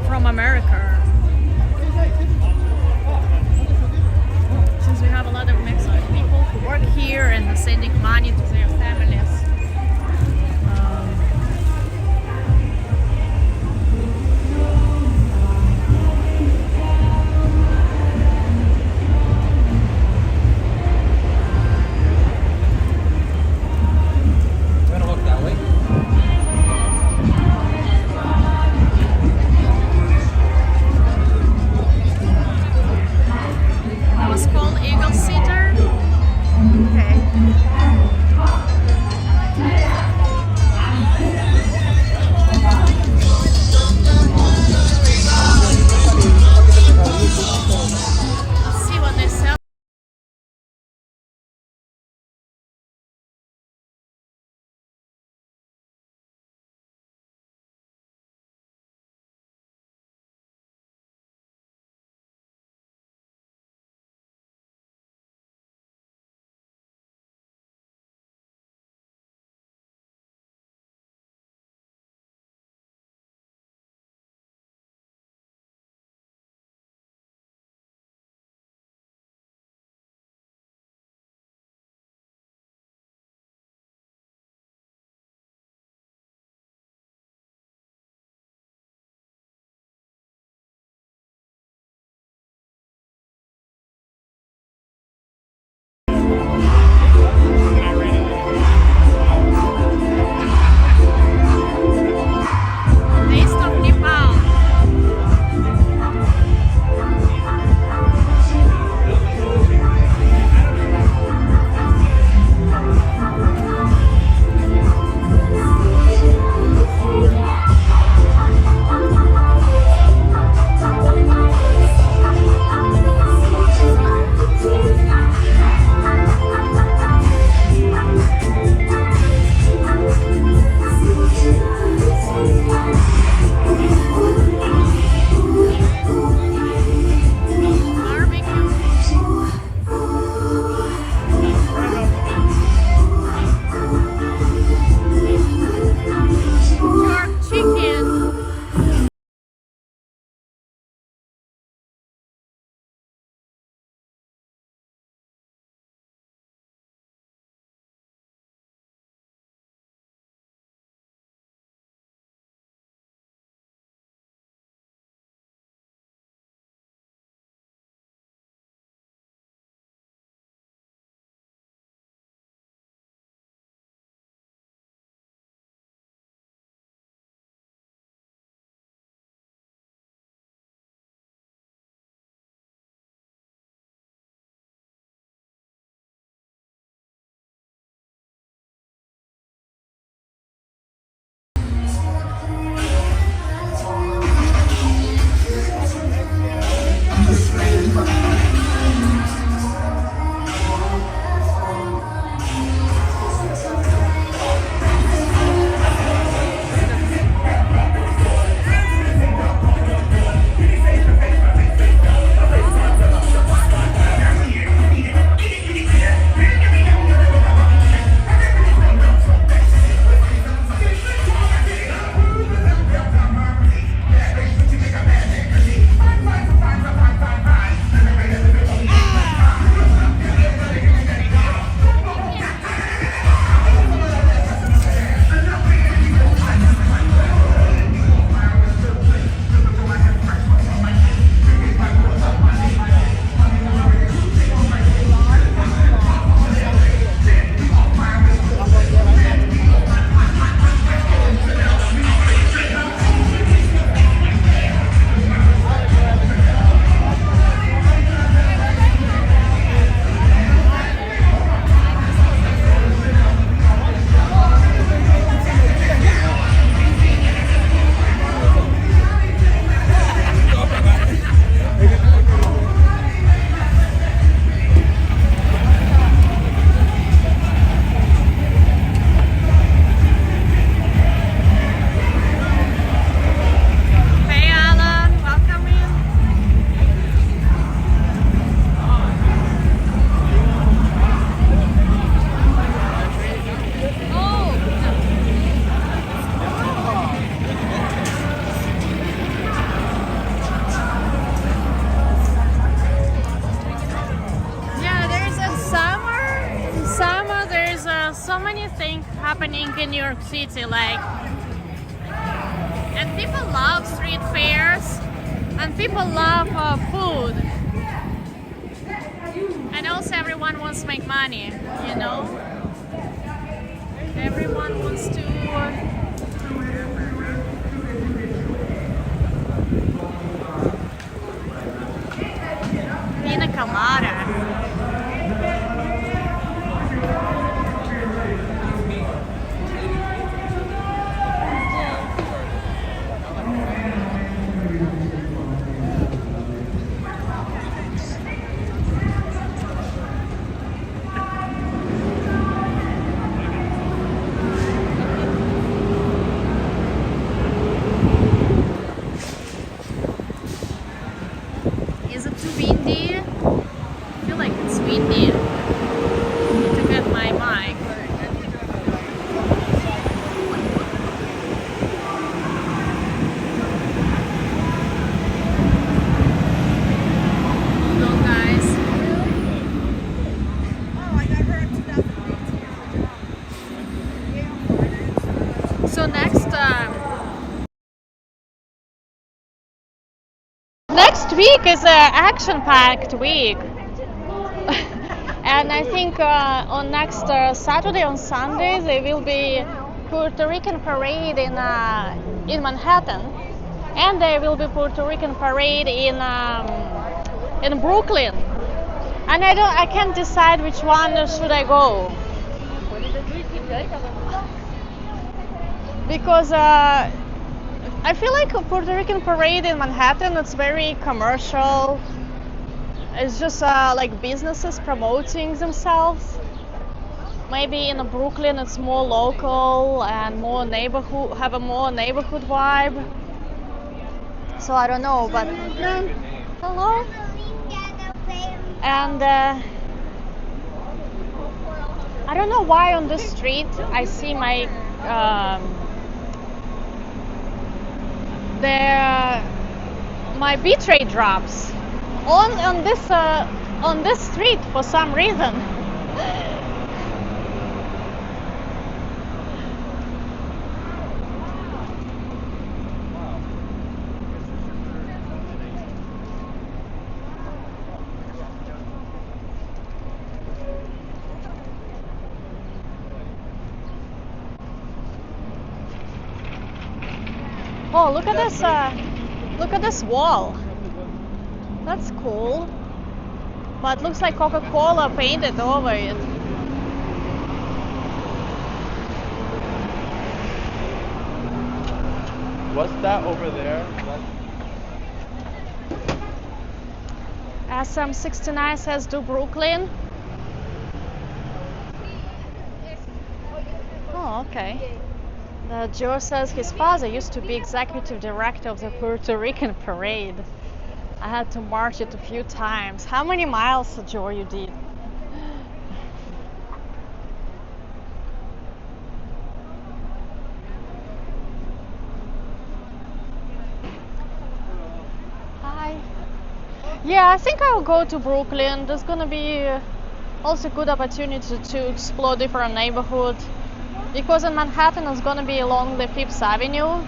from America. Since we have a lot of Mexican people who work here and are sending money to their families. happening in New York City, like, and people love street fairs, and people love food, and also everyone wants to make money, you know. Everyone wants to. Pina colada. Is it too windy? I feel like it's windy. To get my mic. Hello guys. So next week is an action-packed week. And I think on next Saturday and Sunday there will be Puerto Rican parade in Manhattan, and there will be Puerto Rican parade in Brooklyn. And I can't decide which one should I go, because I feel like a Puerto Rican parade in Manhattan, it's very commercial. It's just like businesses promoting themselves. Maybe in Brooklyn it's more local and more neighborhood, have a more neighborhood vibe. So I don't know, but hello. And I don't know why on this street I see my my bitrate drops on this street for some reason. Oh, look at this wall. That's cool. But looks like Coca-Cola painted over it. What's that over there? SM69 says do Brooklyn. Oh, okay. Joe says his father used to be executive director of the Puerto Rican parade. I had to march it a few times. How many miles, Joe, you did? Hi. Yeah, I think I'll go to Brooklyn. There's gonna be also a good opportunity to explore different neighborhoods. Because in Manhattan it's gonna be along the 5th Avenue.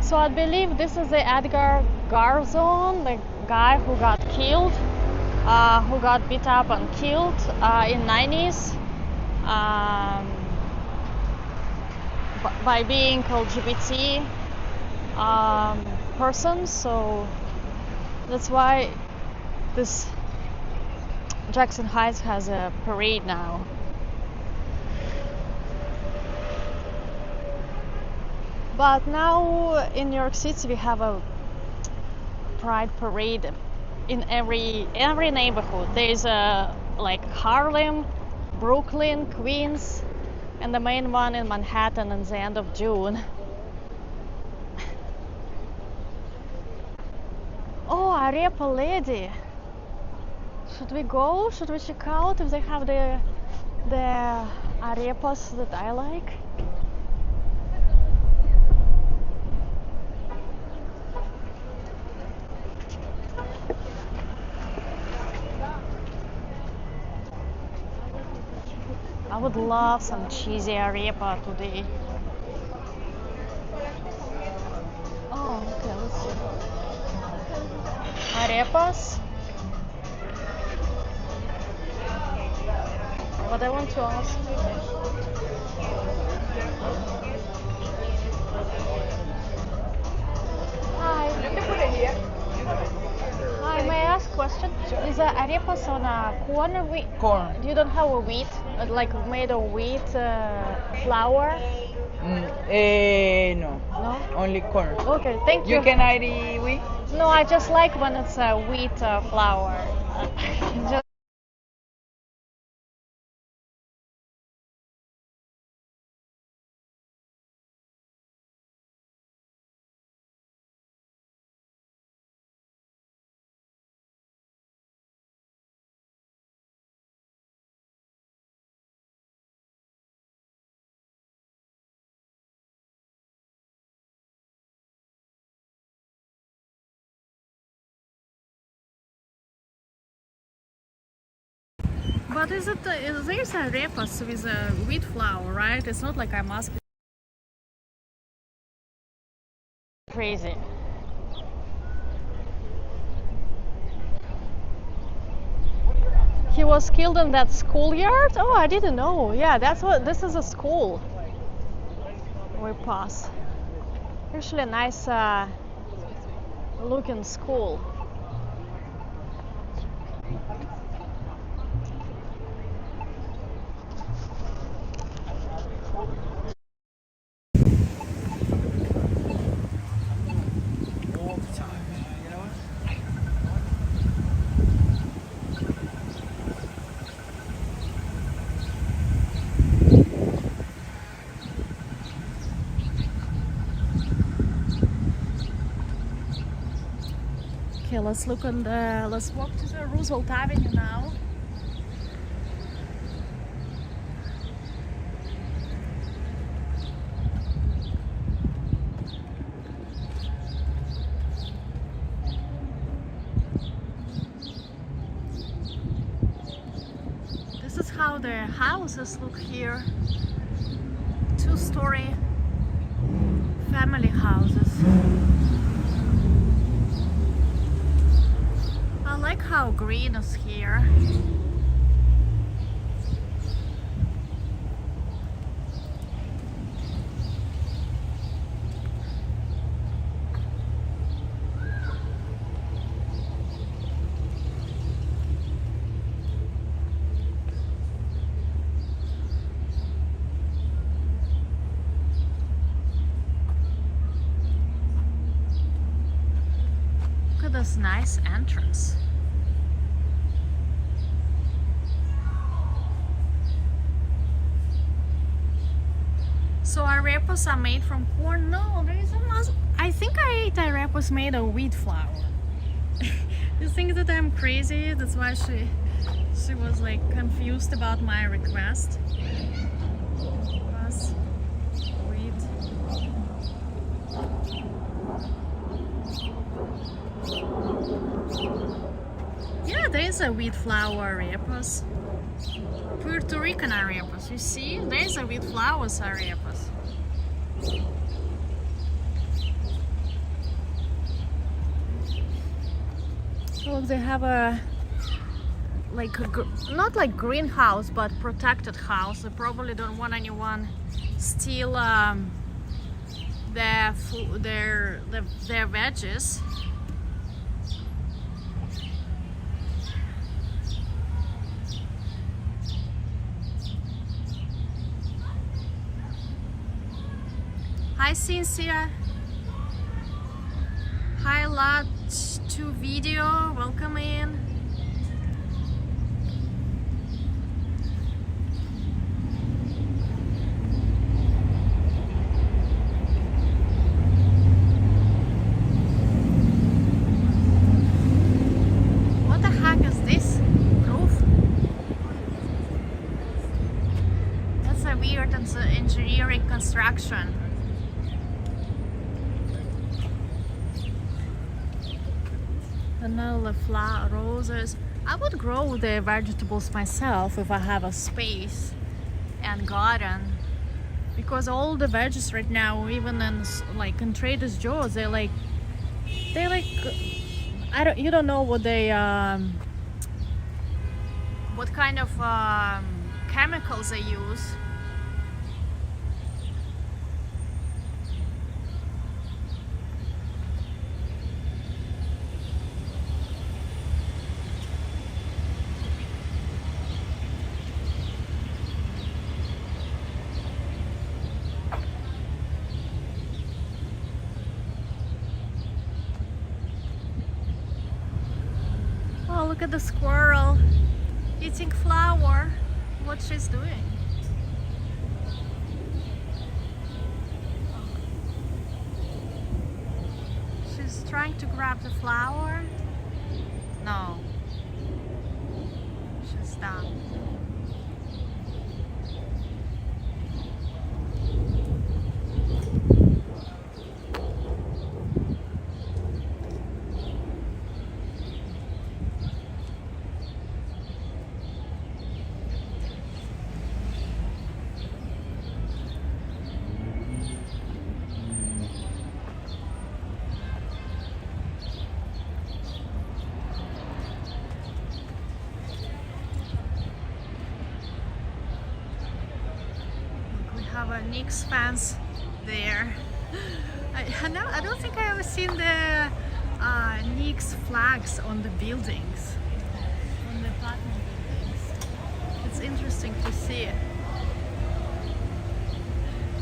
So I believe this is the Edgar Garzon, the guy who got killed, who got beat up and killed in 90s. By being LGBT person, so that's why this Jackson Heights has a parade now. But now in New York City we have a pride parade in every neighborhood. There's a like Harlem, Brooklyn, Queens, and the main one in Manhattan at the end of June. Oh, Arepa Lady. Should we go? Should we check out if they have the the arepas that I like. I would love some cheesy arepa today. Oh, okay, let's see. Arepas. What I want to ask. Hi. Hi, may I ask a question? Is the arepas on a corn or wheat? Corn. You don't have a wheat, like made of wheat flour? No. No? Only corn. Okay, thank you. You can add the wheat? No, I just like when it's a wheat flour. Just But is it there's arepas with wheat flour, right? It's not like I'm asking. Crazy. He was killed in that schoolyard? Oh, I didn't know. Yeah, that's what this is, a school. We pass. Actually a nice looking school. Okay, let's walk to the Roosevelt Avenue now. This is how the houses look here. Two-story family houses. I like how green is here. Look at this nice entrance. So arepas are made from corn? No, there is a I think I ate arepas made of wheat flour. You think that I'm crazy? That's why she was like confused about my request. Because wheat. Yeah, there is a wheat flour arepas. Puerto Rican arepas, you see? There's a wheat flowers arepas. Look, they have a not like greenhouse, but protected house. They probably don't want anyone steal their veggies. Hi Cynthia. Hi Lot to video. Welcome in. What the heck is this roof? vanilla flower, roses. I would grow the vegetables myself if I have a space and garden, because all the veggies right now, even in like in Trader Joe's, they like you don't know what they what kind of chemicals they use. Oh, look at the squirrel eating flower. What she's doing? She's trying to grab the flower. No, she's done. Have a Knicks fans there. I don't think I ever seen the Knicks flags on the buildings, on the apartment buildings. It's interesting to see.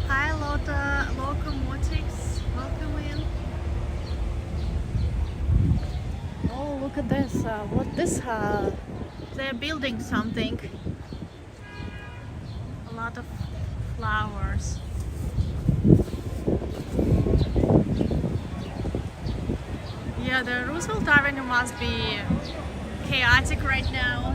Hi, locomotives, welcome in. Oh, look at this! What this? They're building something. A lot of flowers. Yeah, the Roosevelt Avenue must be chaotic right now.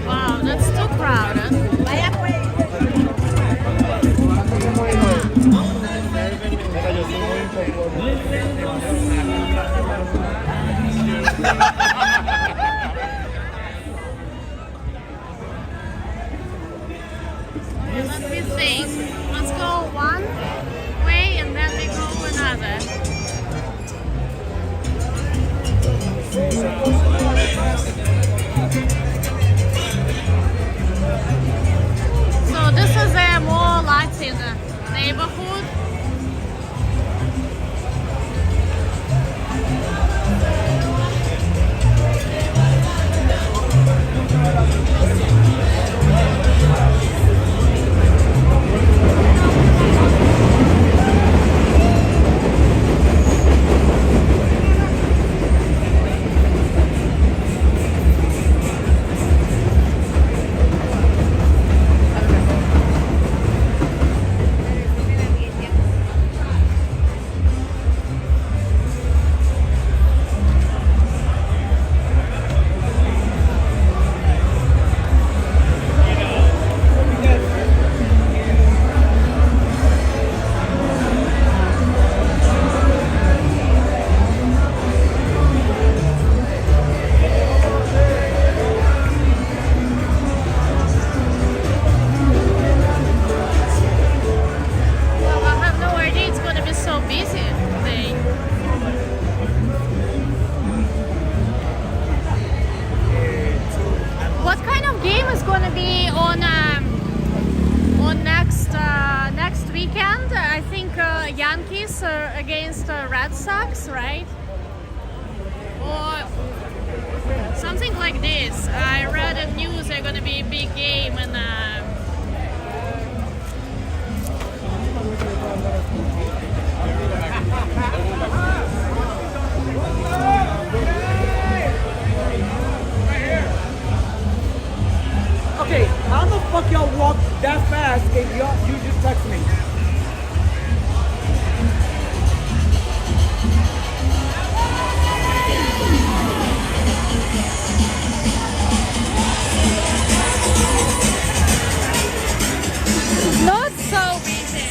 Wow, that's too crowded. Let me think. Let's go one way and then we go another. So this is a more Latin neighborhood. Red Sox, right? Or something like this. I read in news they're gonna be a big game and Okay, how the fuck y'all walk that fast and you just text me? not so busy.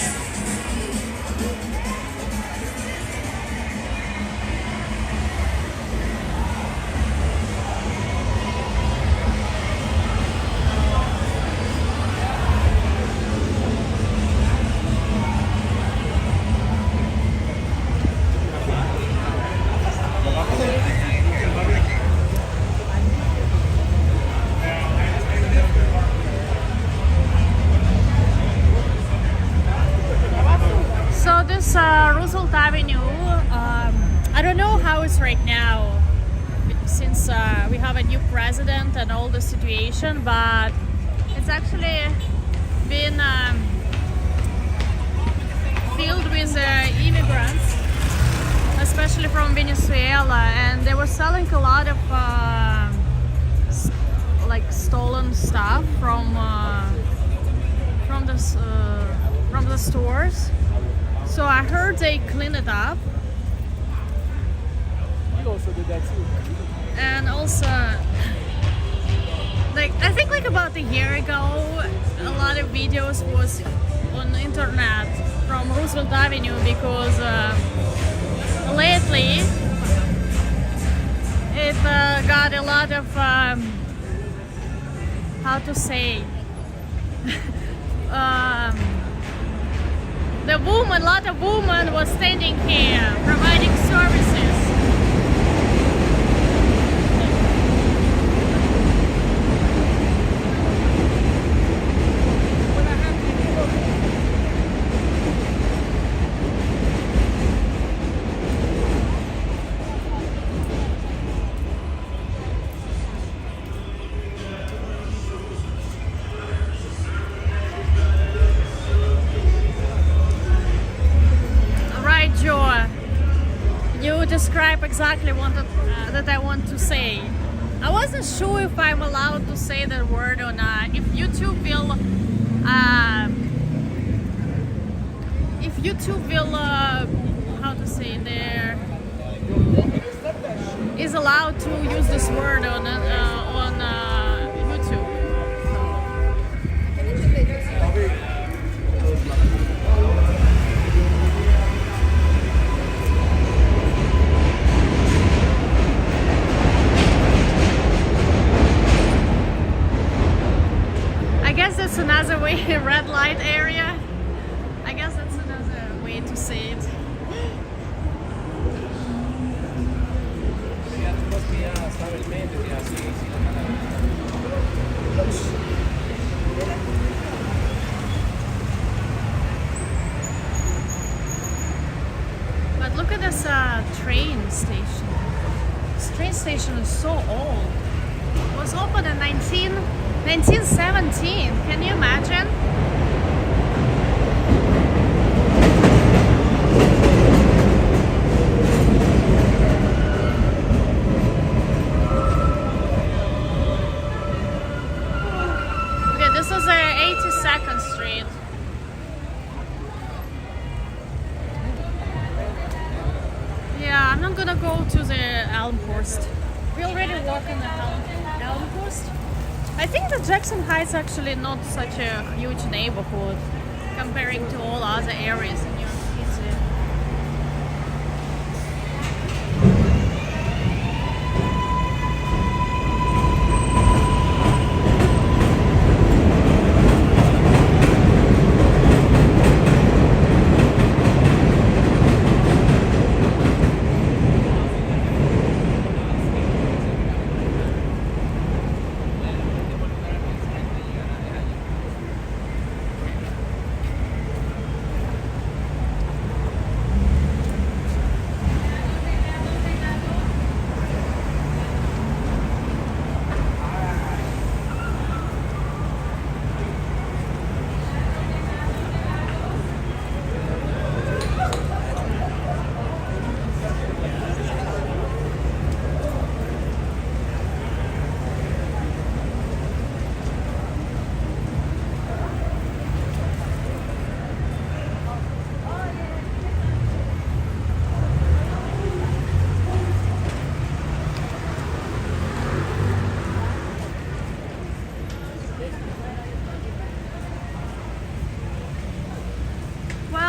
So this Roosevelt Avenue, I don't know how it's right now since we have a new president and all the situation, but it's actually been filled with immigrants, especially from Venezuela, and they were selling a lot of like stolen stuff from the stores. So I heard they clean it up. You also did that too. And also, like I think like about a year ago, a lot of videos was on the internet from Roosevelt Avenue because lately it got a lot of how to say a lot of women was standing here providing services. You describe exactly what that I want to say. I wasn't sure if I'm allowed to say that word or not. If YouTube will, how to say there, is allowed to use this word on YouTube. I guess that's another way, red light area. I guess that's another way to say it. But look at this train station. This train station is so old. It was opened in 1917. Can you imagine? Okay, this is 82nd Street. Yeah, I'm not gonna go to the Elmhurst. We already walk in the Elmhurst. I think that Jackson Heights actually not such a huge neighborhood comparing to all other areas in New York City.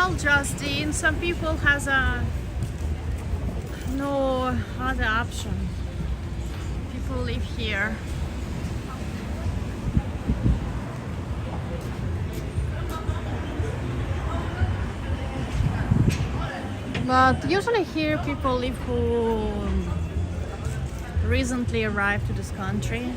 all just in. Some people has a no other option. People live here. But usually here people live who recently arrived to this country.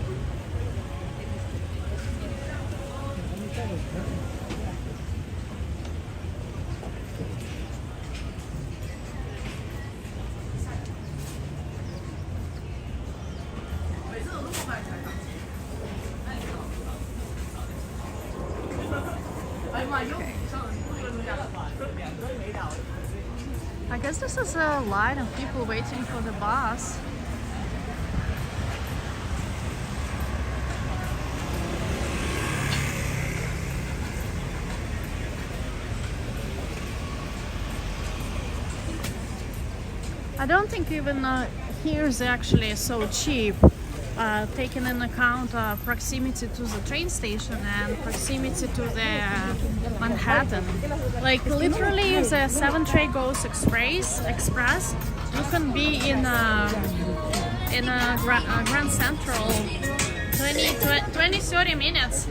I guess this is a line of people waiting for the bus. I don't think even here is actually so cheap, taking in account proximity to the train station and proximity to the Manhattan. Like literally, if the 7 train goes express, you can be in a Grand Central 20-30 minutes.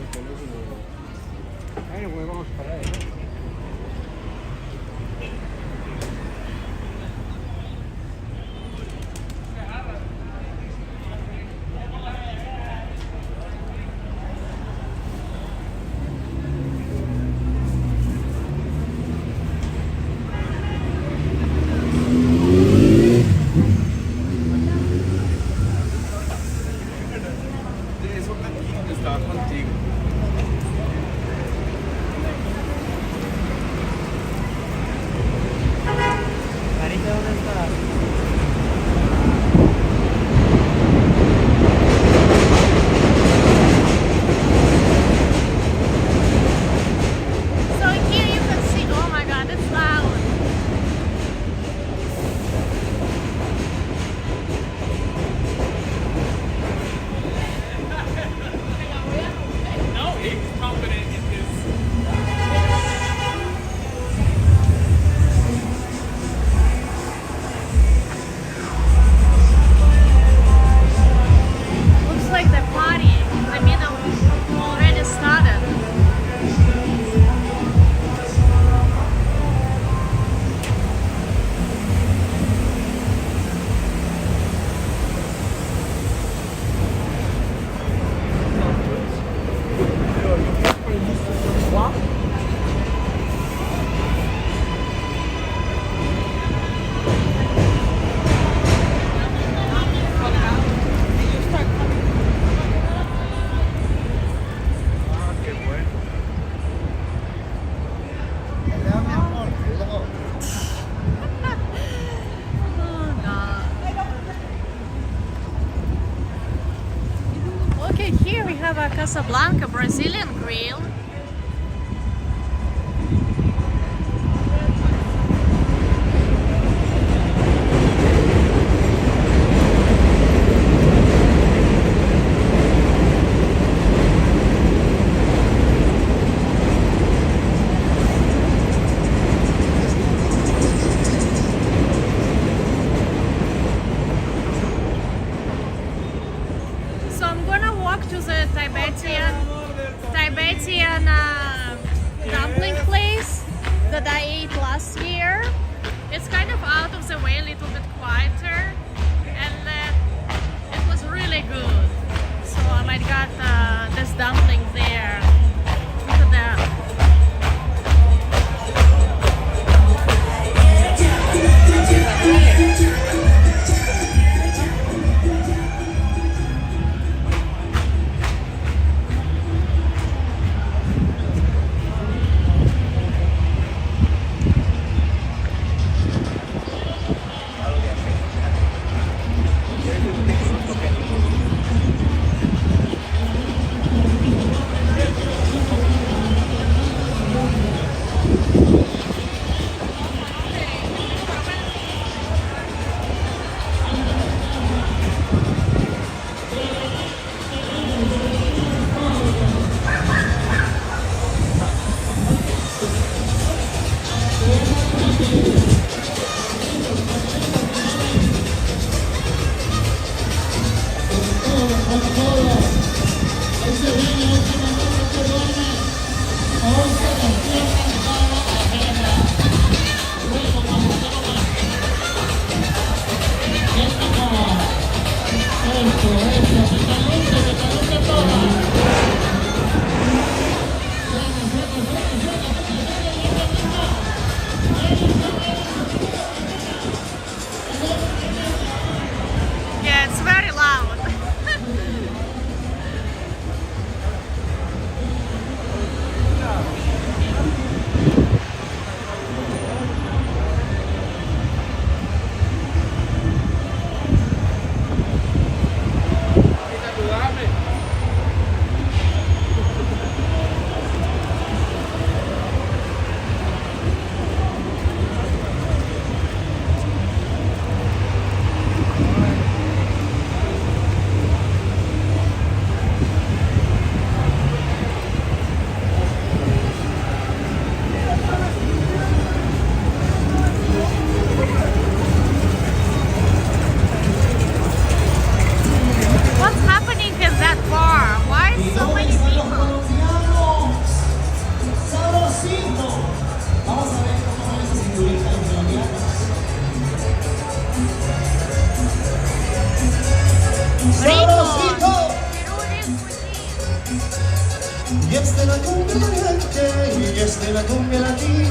Casablanca Brazilian grill. So I'm gonna walk to the Tibetan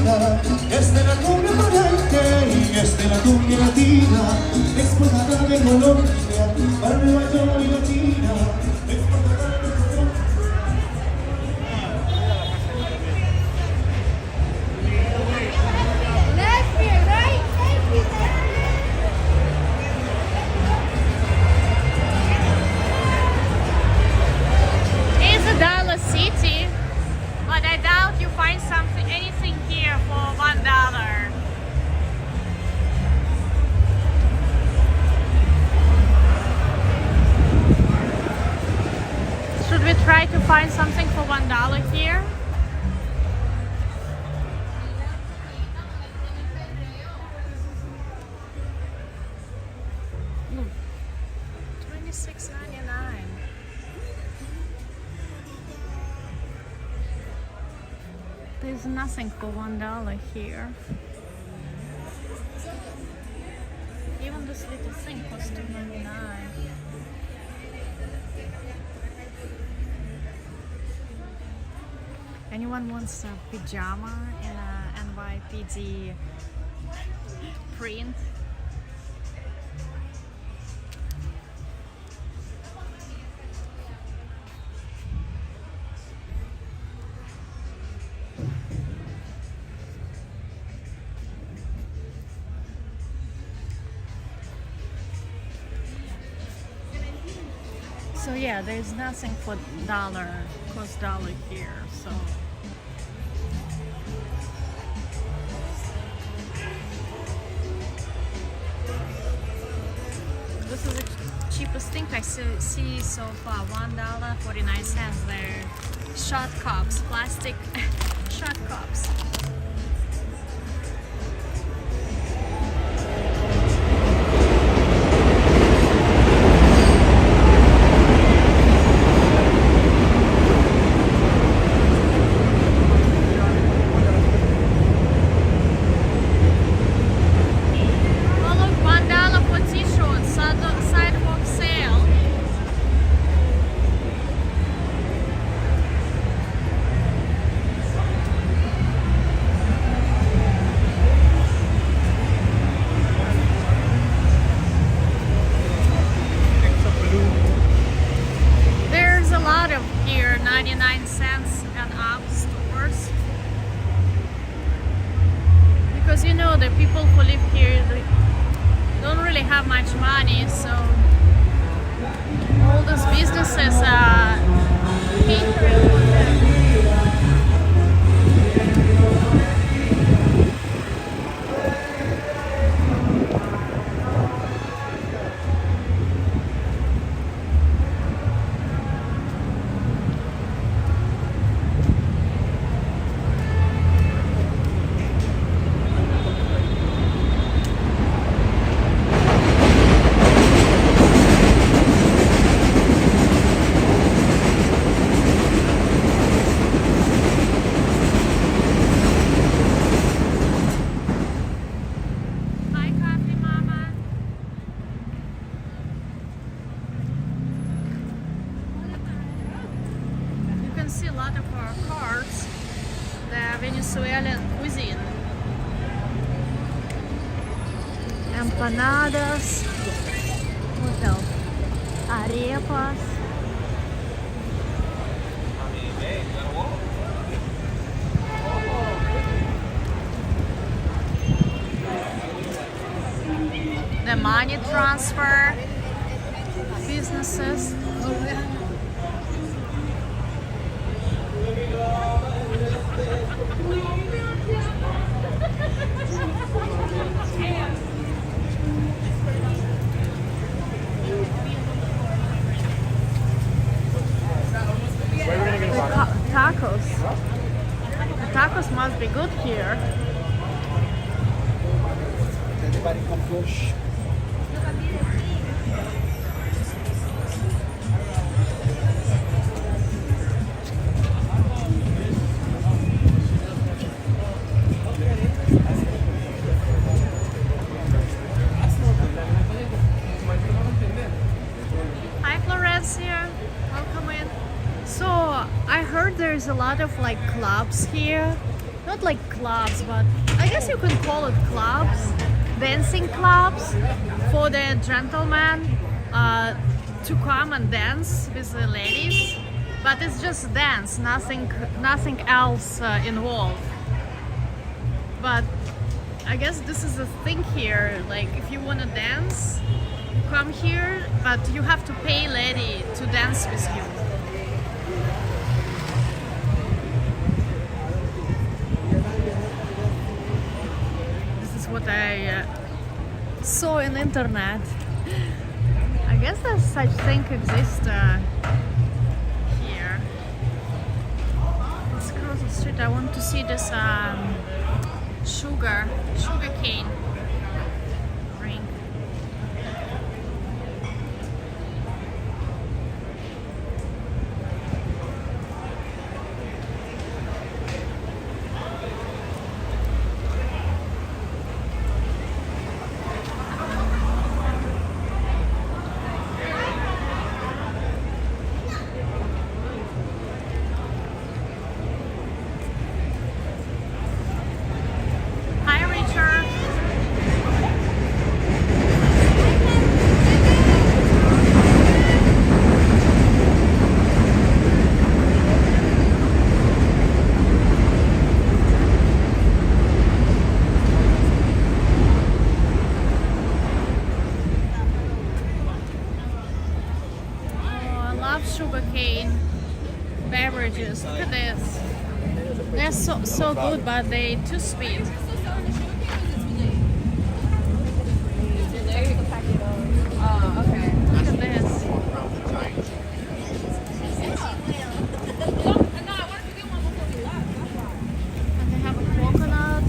latina, esta es la cumbia maleante y esta es la cumbia latina, exportada de Colombia para Nueva York y Latina, exportada de Colombia. Lesbian, right? It's a dollar city, but I doubt you find anything here for $1. Should we try to find something for $1 here? $26.99. There's nothing for $1 here. Even this little thing costs $2.99. Anyone wants a pajama in a NYPD print? So yeah, there's nothing for cost $1 here, so. This is the cheapest thing I see so far, $1.49. They're shot cups, plastic shot cups. There's a lot of here 99¢ and up stores, because you know the people who live here, they don't really have much money, so all those businesses are catering for them. See a lot of our cards, the Venezuelan cuisine. Empanadas, what else? Arepas. The money transfer businesses. Tacos. The tacos must be good here. Anybody come push? Hi Florencia, welcome in. So I heard there's a lot of like clubs here. not like clubs, but I guess you could call it clubs, dancing clubs for the gentlemen to come and dance with the ladies. But it's just dance, nothing else involved. But I guess this is the thing here. Like, if you wanna dance, come here, but you have to pay lady to dance with you. This is what I saw in internet. I guess there's such thing exists here. Let's cross the street. I want to see this sugar cane drink. Hi, Richard. Oh, I love sugarcane beverages. Look at this. They're so good, but they too sweet. Look at this. And they have a coconut.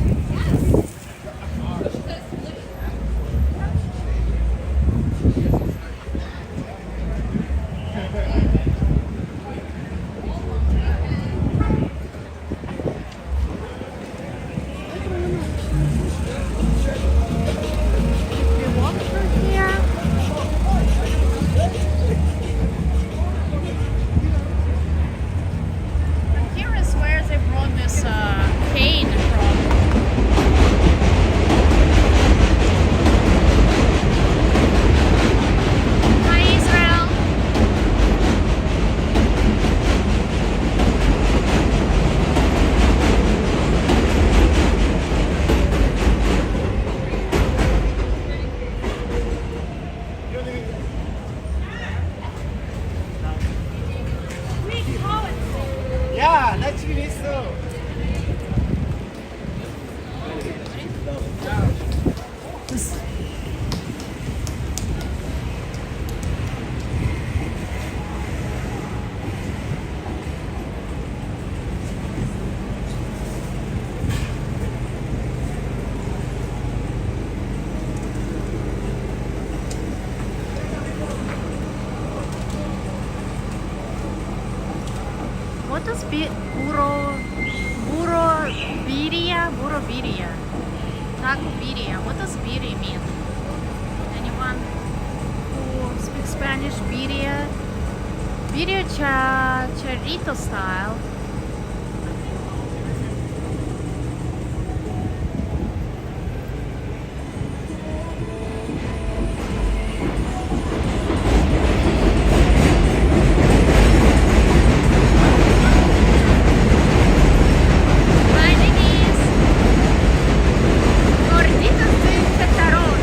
We walk through here. And here is where they brought this cane from. Hi, Israel. Yeah, that's you need so. What does buroviria? Taco birria. What does birria mean? Anyone who speaks Spanish? Birria. Birria charrito style. Hi, Denise. Gorditas de chicharrón.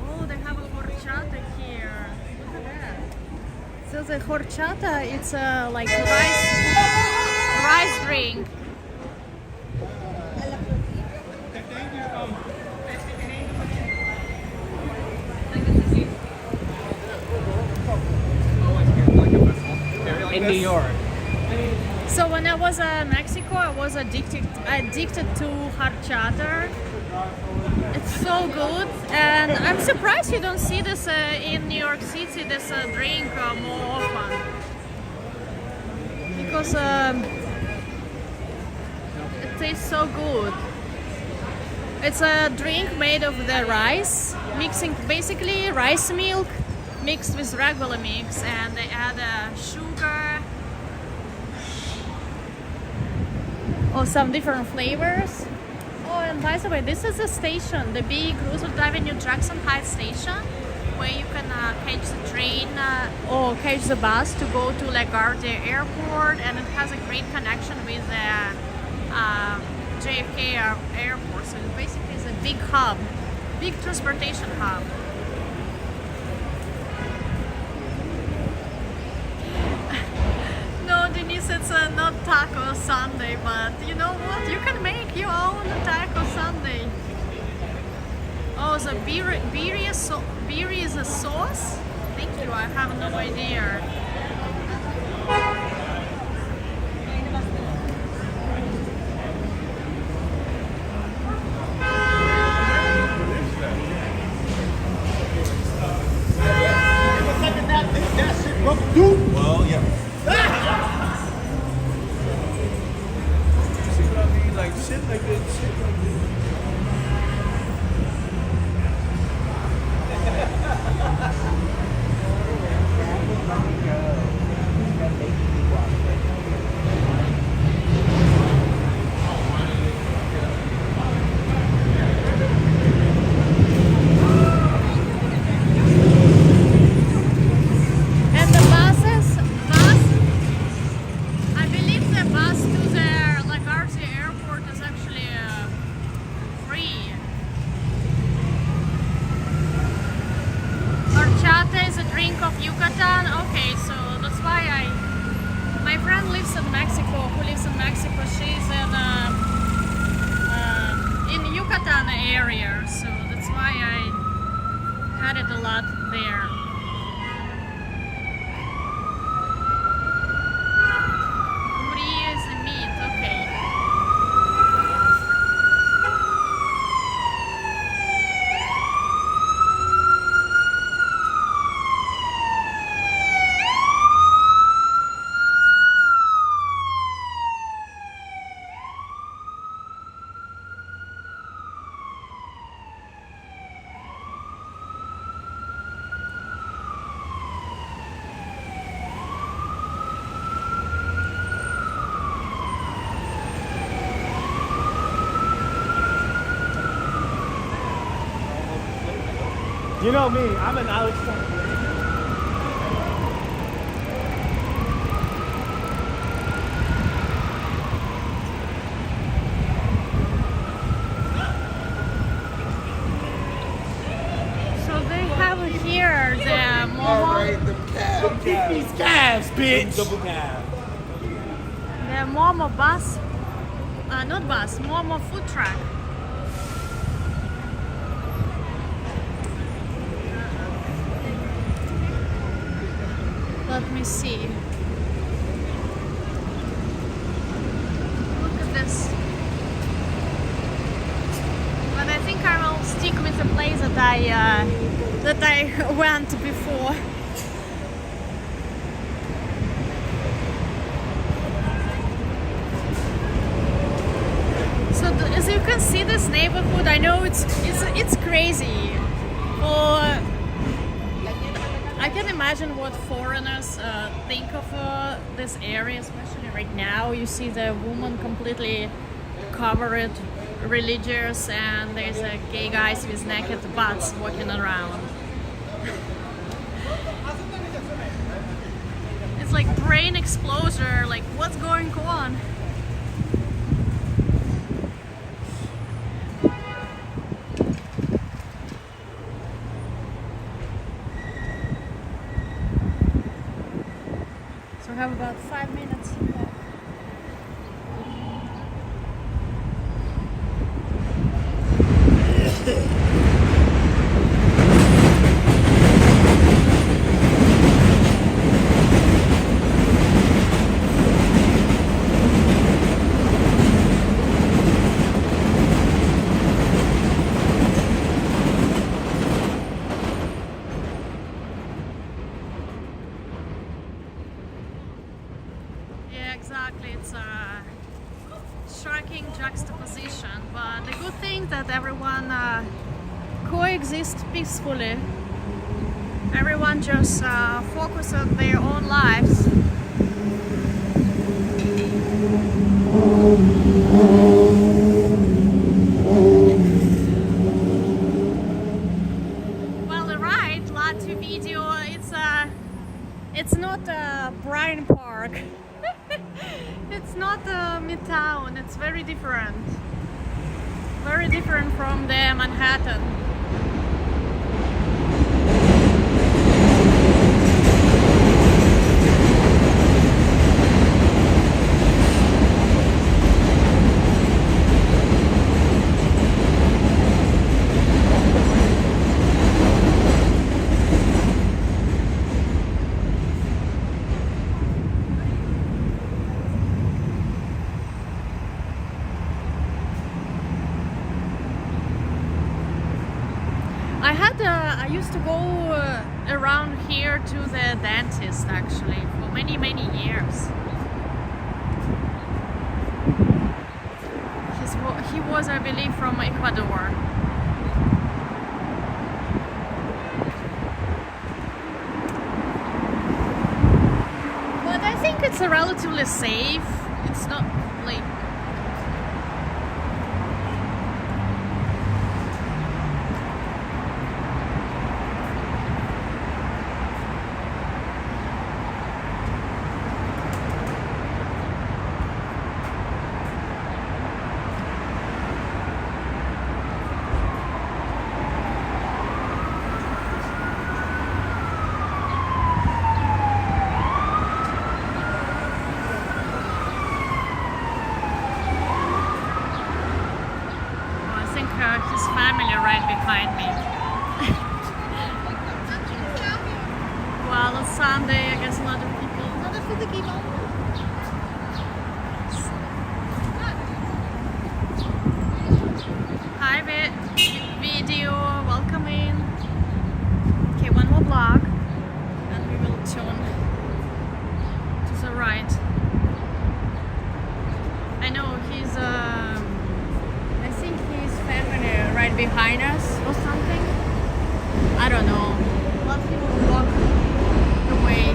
Oh, they have a horchata here. Look at that. So the horchata, it's like rice drink. In New York. So when I was in Mexico, I was addicted to horchata. It's so good, and I'm surprised you don't see this in New York City. This drink more often because it tastes so good. It's a drink made of the rice, mixing basically rice milk mixed with regular mix, and they add sugar or some different flavors. Oh, and by the way, this is the station, the big Roosevelt Avenue Jackson Heights station, where you can catch the train or catch the bus to go to LaGuardia Airport, and it has a great connection with the JFK Airport. So it basically is a big hub, big transportation hub. No, Denise, it's not Taco Sunday, but you know what? You can make your own Taco Sunday. Oh, the beer is a sauce? Thank you, I have no idea. Well, yeah. See what I mean? Like shit like this, shit like this. And the I believe the bus to the LaGuardia Airport is actually free. Horchata is a drink of Yucatan. Okay, so that's why my friend lives in Mexico, she's in Yucatan area, so that's why I had it a lot there. You know me, I'm an Alex. So they have here the Momo, Keep these calves, bitch. Double cab. the Momo bus, not bus, Momo food truck. Let me see. Look at this. But I think I will stick with the place that I went before. So as you can see, this neighborhood, I know it's crazy. I can imagine what foreigners think of this area, especially right now. You see the woman completely covered, religious, and there's gay guys with naked butts walking around. It's like brain explosion, like what's going on? So I have about 5 minutes to walk. Yeah, exactly. It's a striking juxtaposition, but the good thing that everyone coexists peacefully. Everyone just focus on their own lives. Well, right, Lati video, it's not Bryan Park. It's not Midtown. It's very different. Very different from the Manhattan. I used to go around here to the dentist actually for many years. He was, I believe, from Ecuador. But I think it's relatively safe. It's not like his family right behind me. Well, it's Sunday, I guess a lot of people. Hi, video, welcome in. Okay, one more block, and we will turn to the right. I know he's I think his family right behind us or something. I don't know. Let's see what we walk away.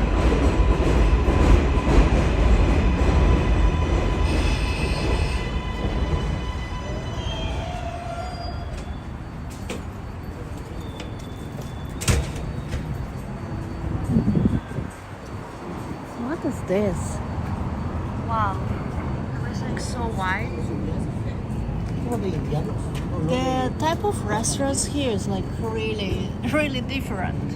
What is this? Wow. It's like so wide. The type of restaurants here is like really different.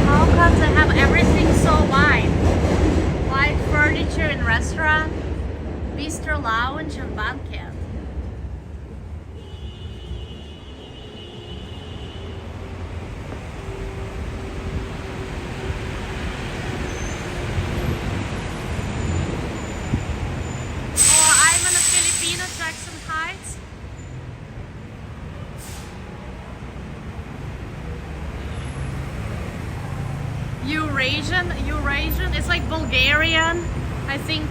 How come they have everything so wide? Wide furniture in restaurant, bistro, lounge, and banquet. Oh, I'm in a Filipino Jackson Heights. Eurasian. It's like Bulgarian, I think.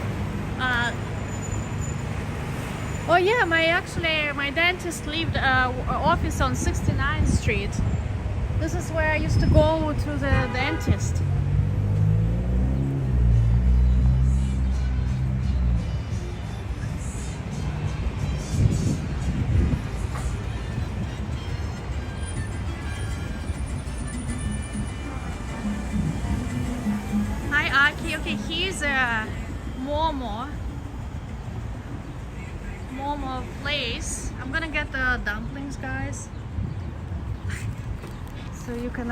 Oh yeah, my dentist lived office on 69th Street. This is where I used to go to the dentist. Hi Aki. Okay, here's a Momo place. I'm gonna get the dumplings, guys, so you can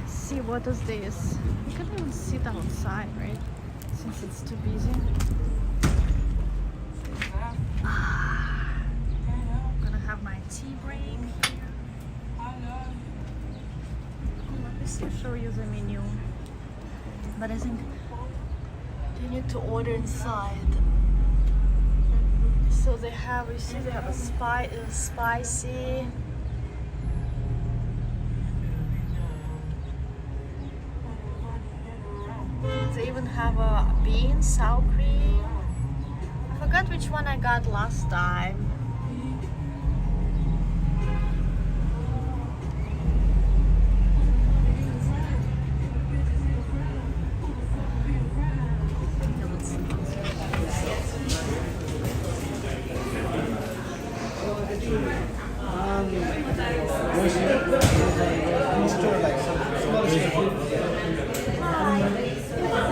see what is this. You can even sit outside, right? Since it's too busy. I'm gonna have my tea break here. Let me see, show you the menu. But I think you need to order inside. So they have, you see, they have a spicy. They even have a bean, sour cream. I forgot which one I got last time.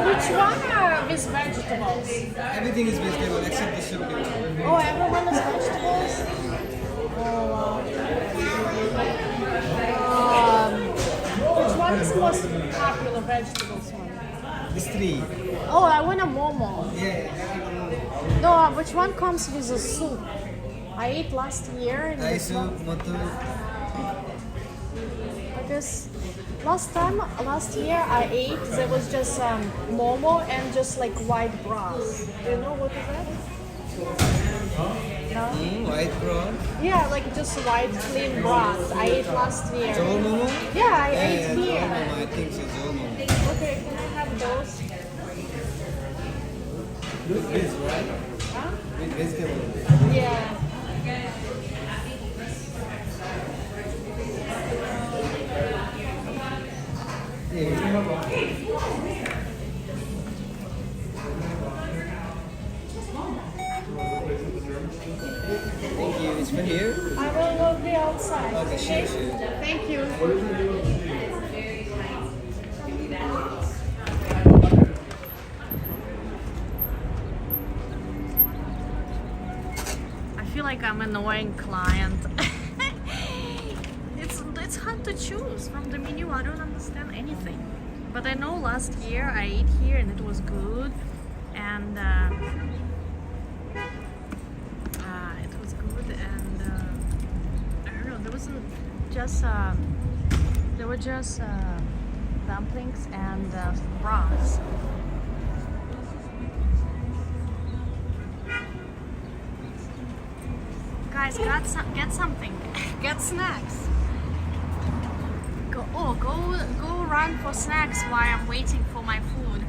Which one are with vegetables? Everything is vegetable except the soup. Oh, everyone is vegetables? Oh, wow. Which one is the most popular vegetables one? These three. Oh, I want a momo. Yeah. No, which one comes with a soup? I ate last year and Thai this soup, one. motu. Because last year I ate, there was just momo and just like white broth. Do you know what is that? No? White prawn. Yeah, like just white clean broth. I ate last year. Jol momo? Yeah, I Yeah, ate Jol here. momo. I think so, Jol momo. Okay, can I have those? With this, right? Huh? With vegetable. Yeah. Thank you. It's for here. I will be outside. Okay, sure, sure. Thank you. I feel like I'm an annoying client. It's hard to choose from the menu. I don't understand anything. But I know last year I ate here and it was good, and it was good, and I don't know. There wasn't just there were just dumplings and fries. Guys, get something. Get snacks. Go run for snacks while I'm waiting for my food.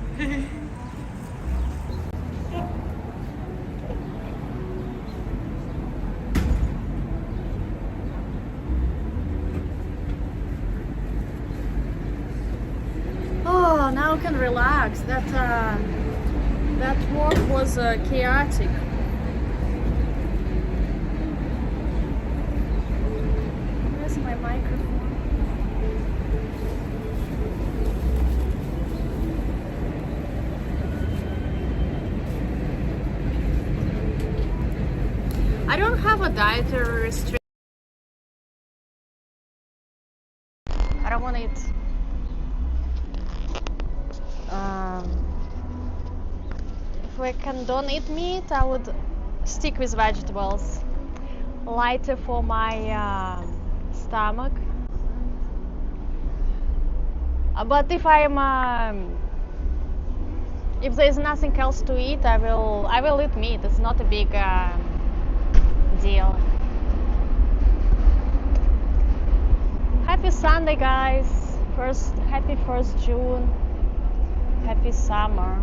Oh, now I can relax. That walk was chaotic. Where's my microphone? I don't have a dietary restriction. I don't want to eat. If I don't eat meat, I would stick with vegetables. Lighter for my stomach. But if if there's nothing else to eat, I will eat meat. It's not a big deal. Happy Sunday, guys. Happy 1st June. Happy summer.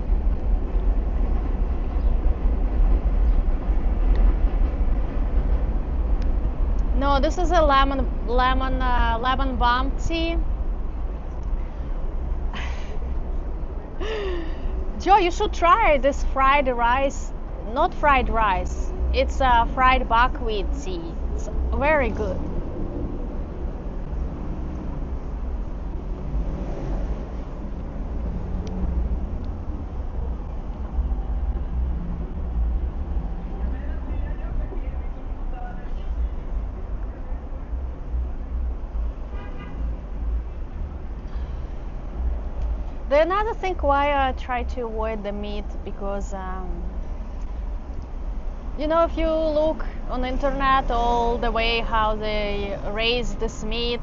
No, this is a lemon balm tea. Joe, you should try this fried rice. Not fried rice. It's a fried buckwheat tea. It's very good. The another thing why I try to avoid the meat, because you know, if you look on the internet all the way how they raise this meat,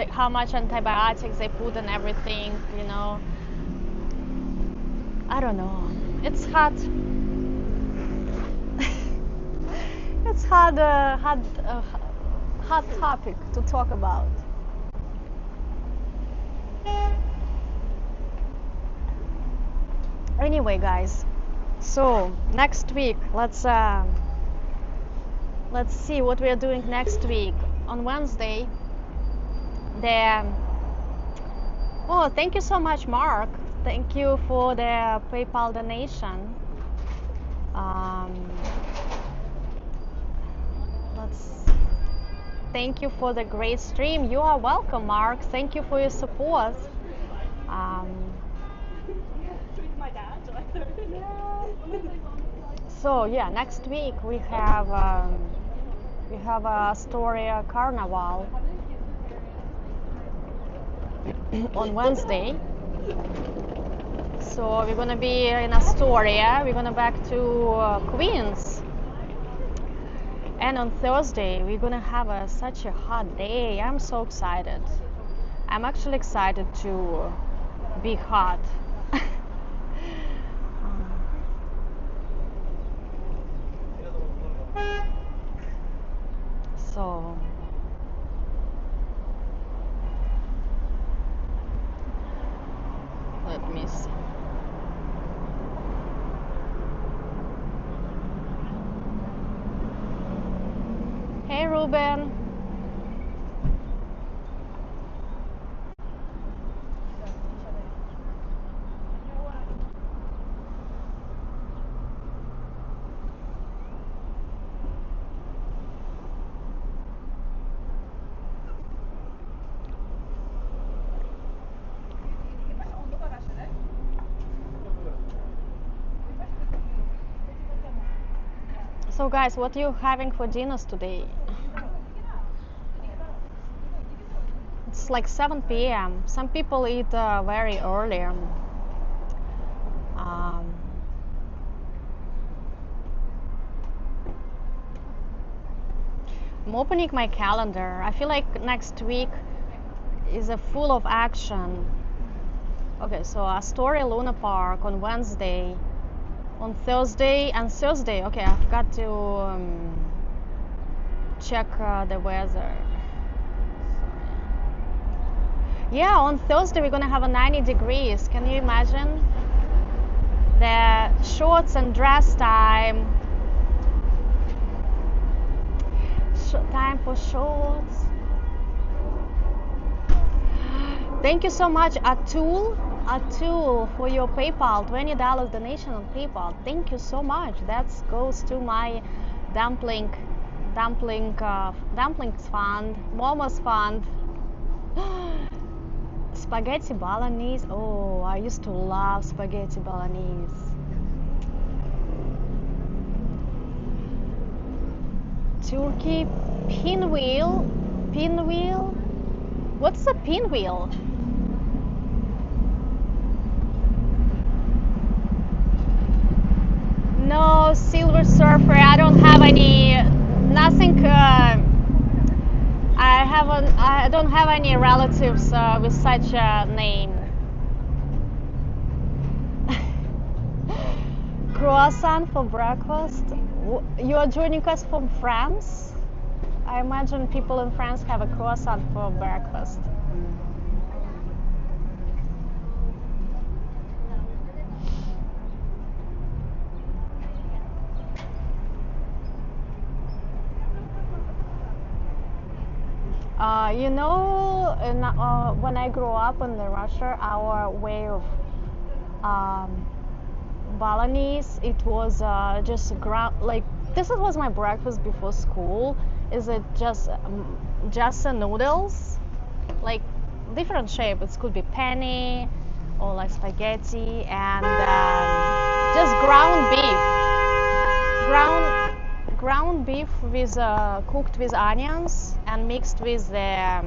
how much antibiotics they put and everything, you know, I don't know, it's hard. It's hard topic to talk about. Anyway, guys, so next week, let's see what we are doing next week. On Wednesday, oh, thank you so much, Mark. Thank you for the PayPal donation. Thank you for the great stream. You are welcome, Mark. Thank you for your support. So yeah, next week we have Astoria Carnival on Wednesday. So we're gonna be in Astoria. We're gonna back to Queens. And on Thursday, we're gonna have such a hot day. I'm so excited. I'm actually excited to be hot. So let me see. Hey, Ruben. So guys, what are you having for dinners today? It's like 7 p.m. Some people eat very early. I'm opening my calendar. I feel like next week is full of action. Okay, so Astoria Luna Park on Wednesday. On Thursday. Okay, I've got to check the weather. Yeah, on Thursday we're gonna have 90 degrees. Can you imagine? The shorts and dress time. Time for shorts. Thank you so much, Atul, for your PayPal, $20 donation on PayPal. Thank you so much. That goes to my dumplings fund, Momo's fund. Spaghetti bolognese. Oh, I used to love spaghetti bolognese. Turkey pinwheel. What's a pinwheel? No, Silver Surfer. I don't have any. Nothing. I don't have any relatives with such a name. Croissant for breakfast. You are joining us from France? I imagine people in France have a croissant for breakfast. You know, when I grew up in Russia, our way of bolognese, it was just like this was my breakfast before school. Is it just noodles, like different shape? It could be penne or like spaghetti, and just ground beef with cooked with onions and mixed with the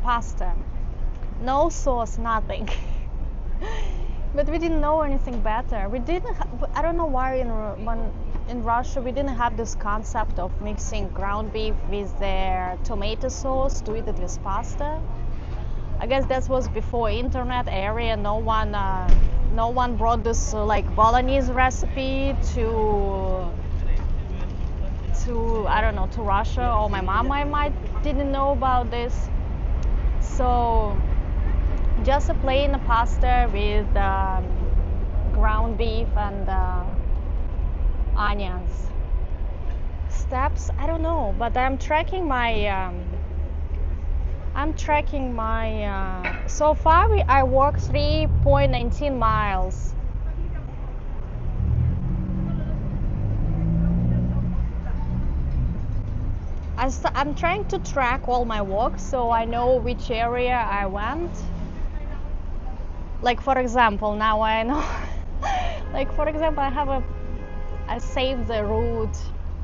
pasta. No sauce, nothing. But we didn't know anything better. We didn't. I don't know why in Russia we didn't have this concept of mixing ground beef with their tomato sauce to eat it with pasta. I guess that was before internet area. No one no one brought this like bolognese recipe to I don't know, to Russia, or my mom I might didn't know about this. So just a plain pasta with ground beef and onions. Steps, I don't know, but I'm tracking my so far I walked 3.19 miles. I'm trying to track all my walks so I know which area I went. Like for example, now I know. Like for example, I saved the route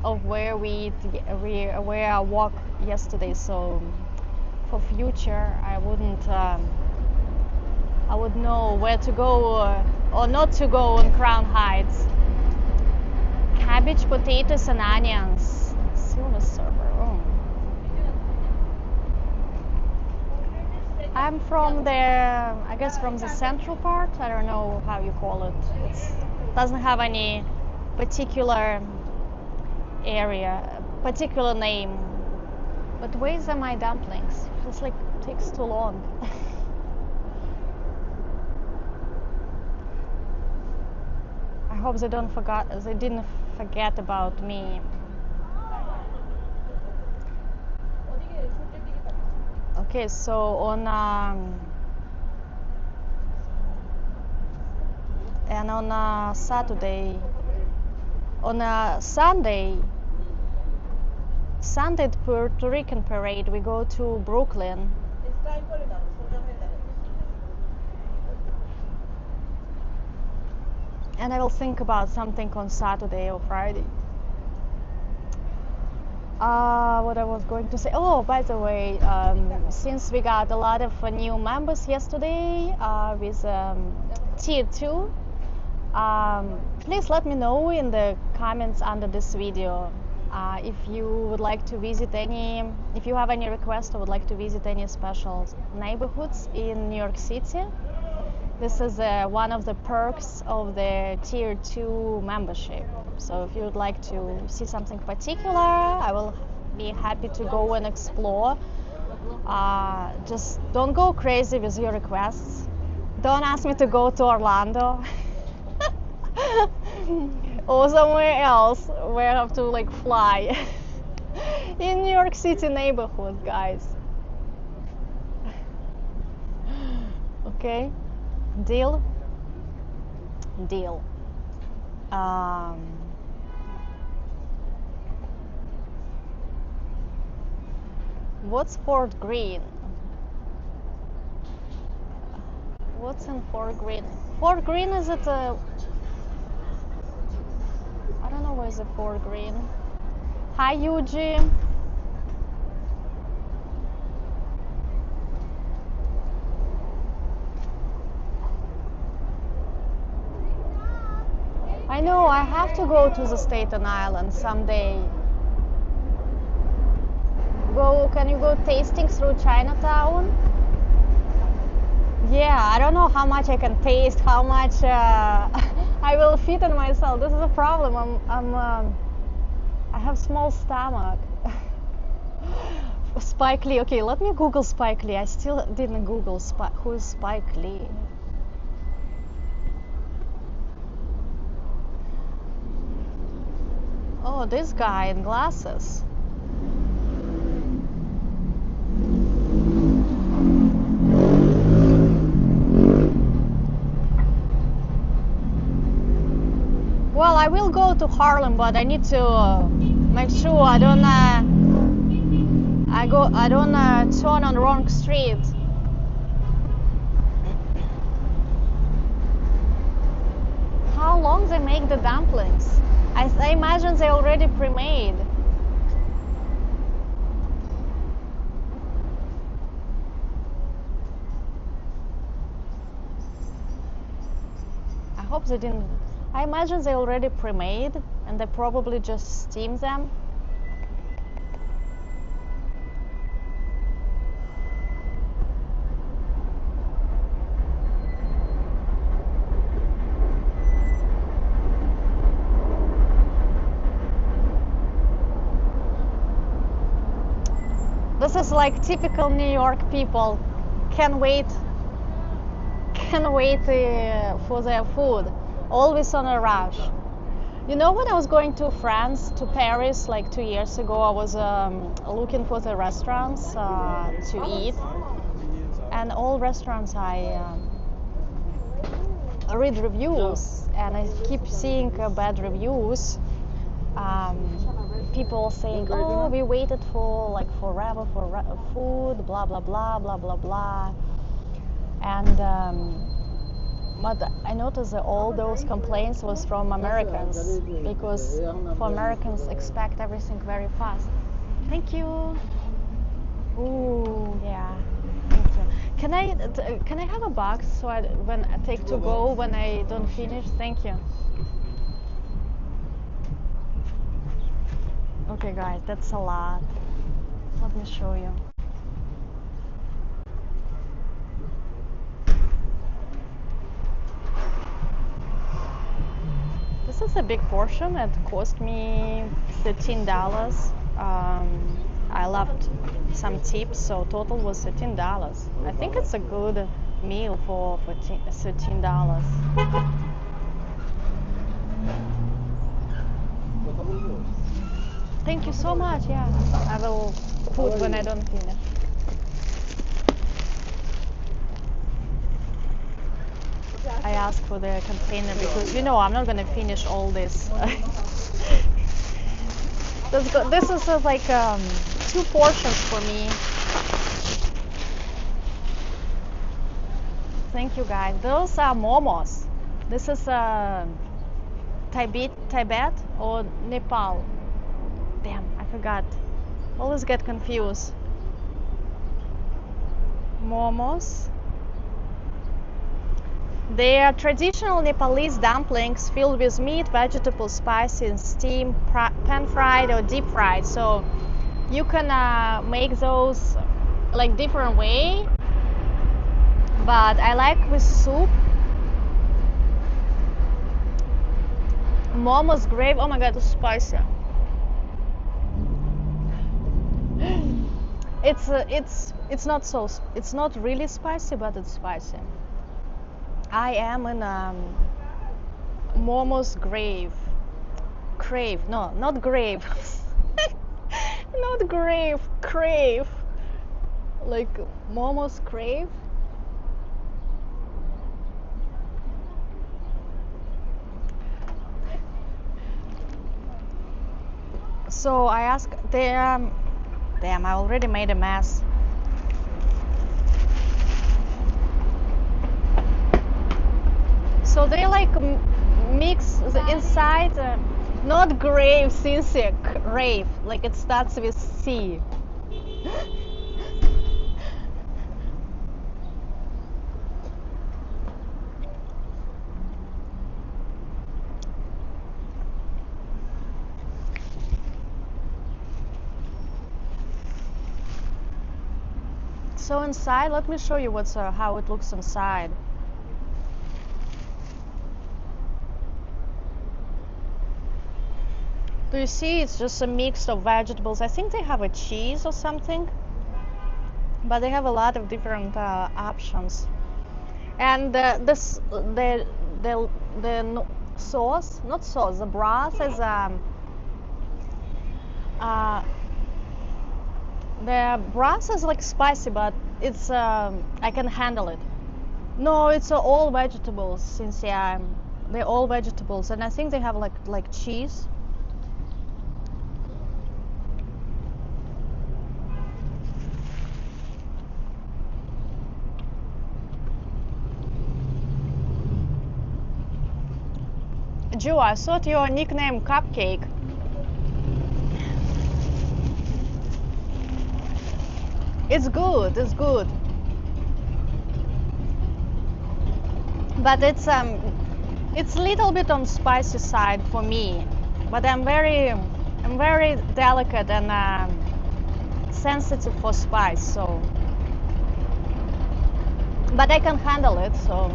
of where where I walked yesterday. So for future, I would know where to go or not to go on Crown Heights. Cabbage, potatoes, and onions. Silver server. Oh. I'm from I guess from the central part. I don't know how you call it. It doesn't have any particular area, particular name. But where's my dumplings? It's like takes too long. I hope they didn't forget about me. Okay, so on Saturday, on Sunday, the Puerto Rican parade, we go to Brooklyn. And I will think about something on Saturday or Friday. What I was going to say. Oh, by the way, since we got a lot of new members yesterday with tier 2, please let me know in the comments under this video if you would like to visit if you have any requests or would like to visit any special neighborhoods in New York City. This is one of the perks of the tier 2 membership. So if you would like to see something particular, I will be happy to go and explore. Just don't go crazy with your requests. Don't ask me to go to Orlando or somewhere else where I have to like fly. In New York City neighborhood, guys. Okay? Deal? Deal. What's Fort Greene? What's in Fort Greene? Fort Greene, is it a... I don't know where's the Fort Greene. Hi, Yuji. I know, I have to go to the Staten Island someday. Can you go tasting through Chinatown? Yeah, I don't know how much I can taste, how much I will fit in myself. This is a problem. I have small stomach. Spike Lee. Okay, let me Google Spike Lee. I still didn't Google who is Spike Lee. Oh, this guy in glasses. Well, I will go to Harlem, but I need to make sure I don't turn on the wrong street. How long they make the dumplings? I imagine they already pre-made. I hope they didn't. I imagine they already pre-made and they probably just steam them. This is like typical New York people. Can't wait for their food. Always on a rush. You know, when I was going to France, to Paris, like 2 years ago, I was looking for the restaurants to eat. And all restaurants I read reviews, and I keep seeing bad reviews. People saying, "Oh, we waited for like forever for food, blah blah blah blah blah blah," and but I noticed that all those complaints was from Americans, because for Americans expect everything very fast. Thank you. Ooh, yeah. Thank you. Can I have a box so when I take to go when I don't finish? Thank you. Okay, guys, that's a lot. Let me show you. This is a big portion. It cost me $13. I left some tips, so total was $13. I think it's a good meal for $13. Thank you so much. Yeah, I will put when I don't finish. I asked for the container because, you know, I'm not gonna finish all this. This is like 2 portions for me. Thank you, guys. Those are momos. This is Tibet or Nepal. Damn, I forgot. Always get confused. Momos. They are traditional Nepalese dumplings filled with meat, vegetables, spices, steamed, pan-fried or deep-fried. So you can make those like different way. But I like with soup. Momos gravy. Oh my god, it's spicy. It's not really spicy, but it's spicy. I am in Momo's crave. No, not grave. Not grave, crave. Like Momo's crave. So I asked them. Damn, I already made a mess. So they like mix the inside, not grave, sincere, rave, like it starts with C. So inside, let me show you what's how it looks inside. Do you see? It's just a mix of vegetables. I think they have a cheese or something, but they have a lot of different options. And the sauce, not sauce, the broth is the broth is like spicy, but it's I can handle it. No, it's all vegetables. Since yeah, they're all vegetables, and I think they have like cheese. Joe, I thought your nickname Cupcake. It's good, but it's a little bit on spicy side for me. But I'm very delicate and sensitive for spice, so. But I can handle it, so.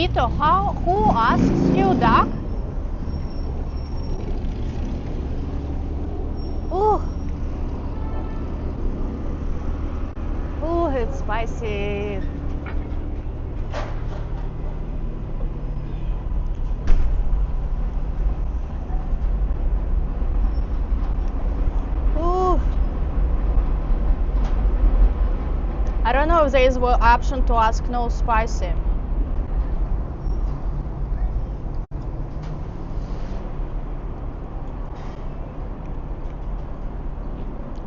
Vito, who asks you duck? Ooh. Ooh, it's spicy. Ooh. I don't know if there is an option to ask no spicy.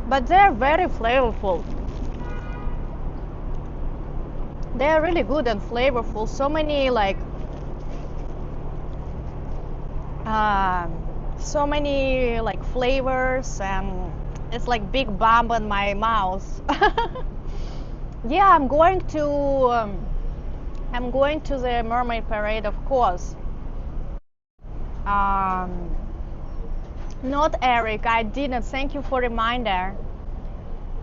But they're very flavorful. They're really good and flavorful. So many flavors, and it's like big bomb in my mouth. Yeah, I'm going to the Mermaid Parade, of course. Not Eric, I didn't. Thank you for reminder.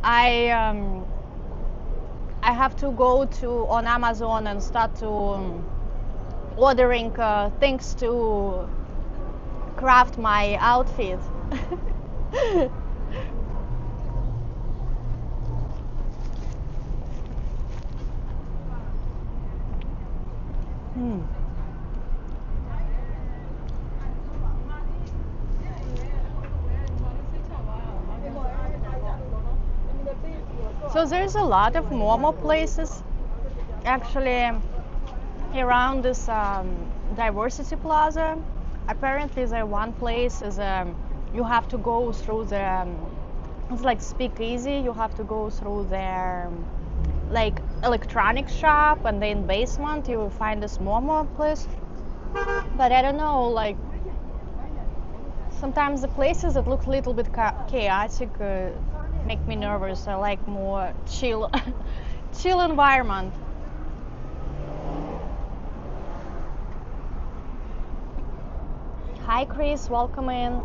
I have to go on Amazon and start to ordering things to craft my outfit. So there's a lot of Momo places actually around this Diversity Plaza. Apparently the one place is you have to go through the it's like speakeasy. You have to go through their like electronic shop, and then basement you will find this Momo place. But I don't know, like sometimes the places that look a little bit chaotic make me nervous. I like more chill environment. Hi Chris, welcome in.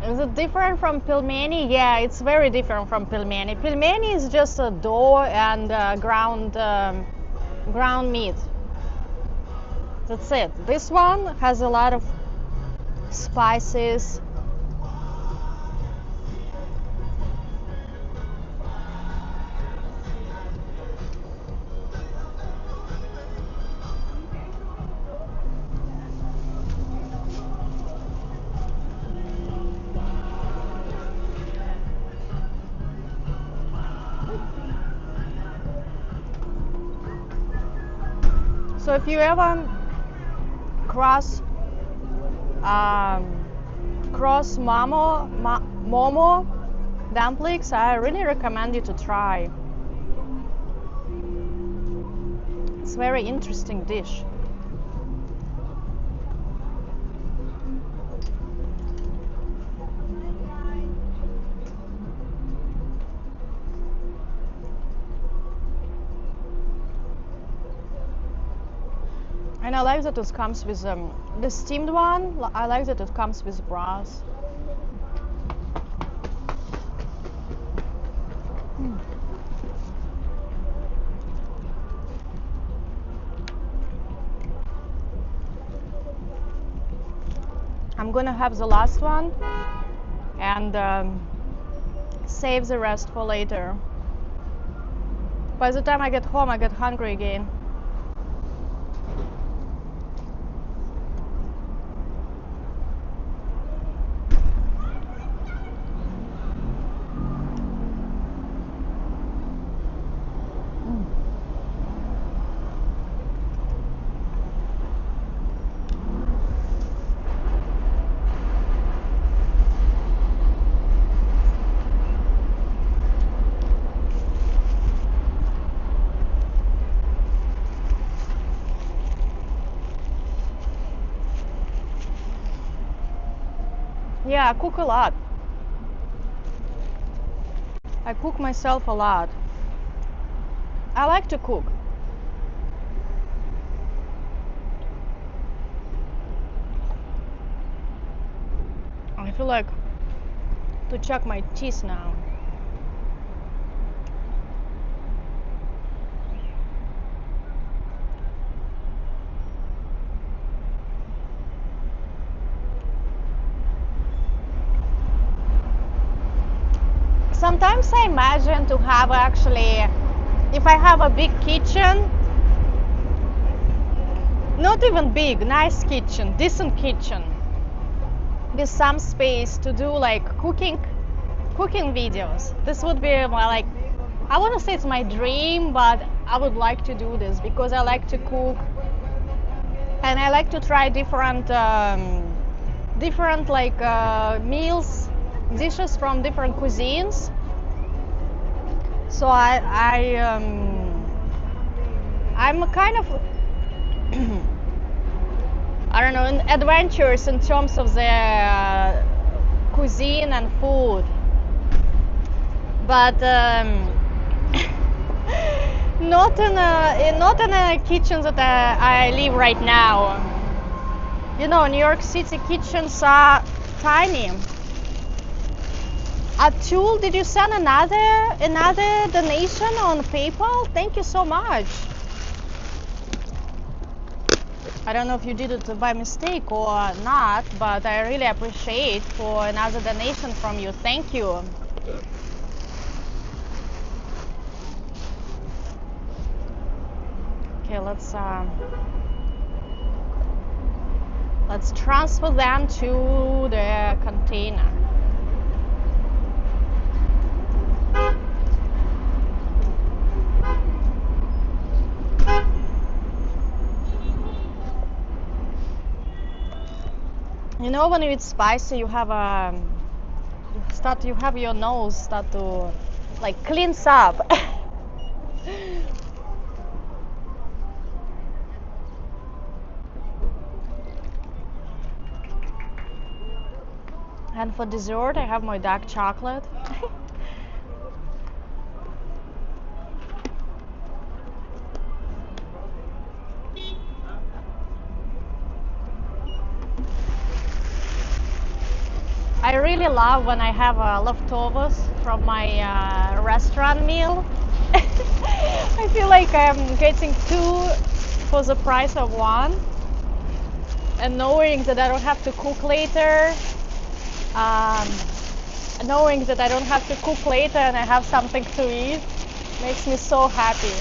Is it different from pilmeni? Yeah, it's very different from pilmeni. Pilmeni is just a dough and ground meat. That's it. This one has a lot of spices. So if you ever cross Momo dumplings, I really recommend you to try. It's a very interesting dish. And I like that it comes with the steamed one. I like that it comes with brass. I'm gonna have the last one and save the rest for later. By the time I get home, I get hungry again. Yeah, I cook a lot. I cook myself a lot. I like to cook. I feel like to check my teeth now. Sometimes I imagine to have actually, if I have a big kitchen, not even big, nice kitchen, decent kitchen, with some space to do like cooking videos. This would be my, like, I want to say it's my dream, but I would like to do this because I like to cook and I like to try different like meals, dishes from different cuisines. So I'm kind of I don't know, adventurous in terms of the cuisine and food, but not in a kitchen that I live right now. You know, New York City kitchens are tiny. Atul, did you send another donation on PayPal? Thank you so much. I don't know if you did it by mistake or not, but I really appreciate for another donation from you. Thank you. Okay, let's transfer them to the container. You know, when you eat spicy, you have your nose start to like cleanse up. And for dessert, I have my dark chocolate. I really love when I have leftovers from my restaurant meal. I feel like I'm getting two for the price of one, and knowing that I don't have to cook later, and I have something to eat, makes me so happy.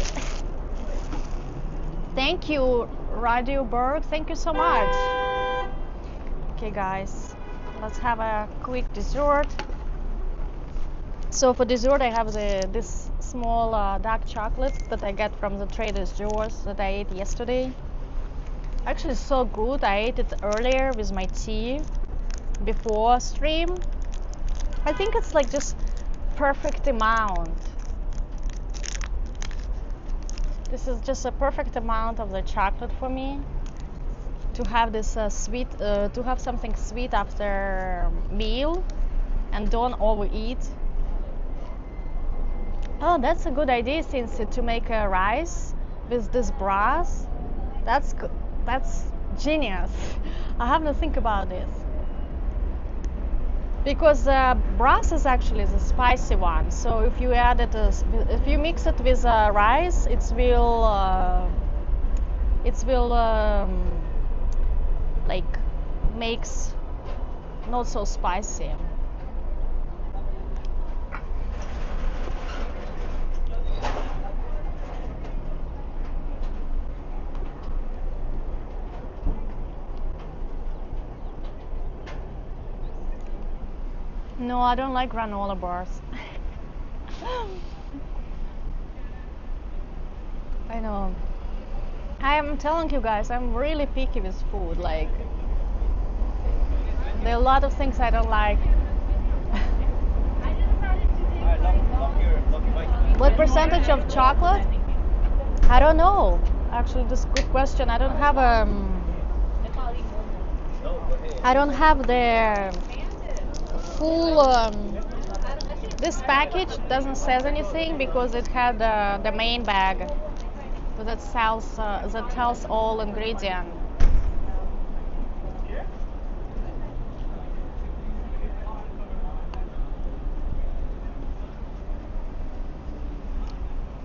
Thank you, Radio Berg. Thank you so much. Okay, guys. Let's have a quick dessert. So for dessert, I have this small dark chocolate that I get from the Trader Joe's that I ate yesterday. Actually, so good. I ate it earlier with my tea before stream. I think it's like just perfect amount. This is just a perfect amount of the chocolate for me. To have this sweet, to have something sweet after meal, and don't overeat. Oh, that's a good idea, since to make a rice with this brass. That's genius. I have to think about this because brass is actually the spicy one. So if you add it, if you mix it with rice, it will like makes not so spicy. No, I don't like granola bars. I know. I am telling you guys, I'm really picky with food. Like, there are a lot of things I don't like. What percentage of chocolate? I don't know. Actually, this is a good question. I don't have the full. This package doesn't say anything because it had the main bag that tells all ingredients.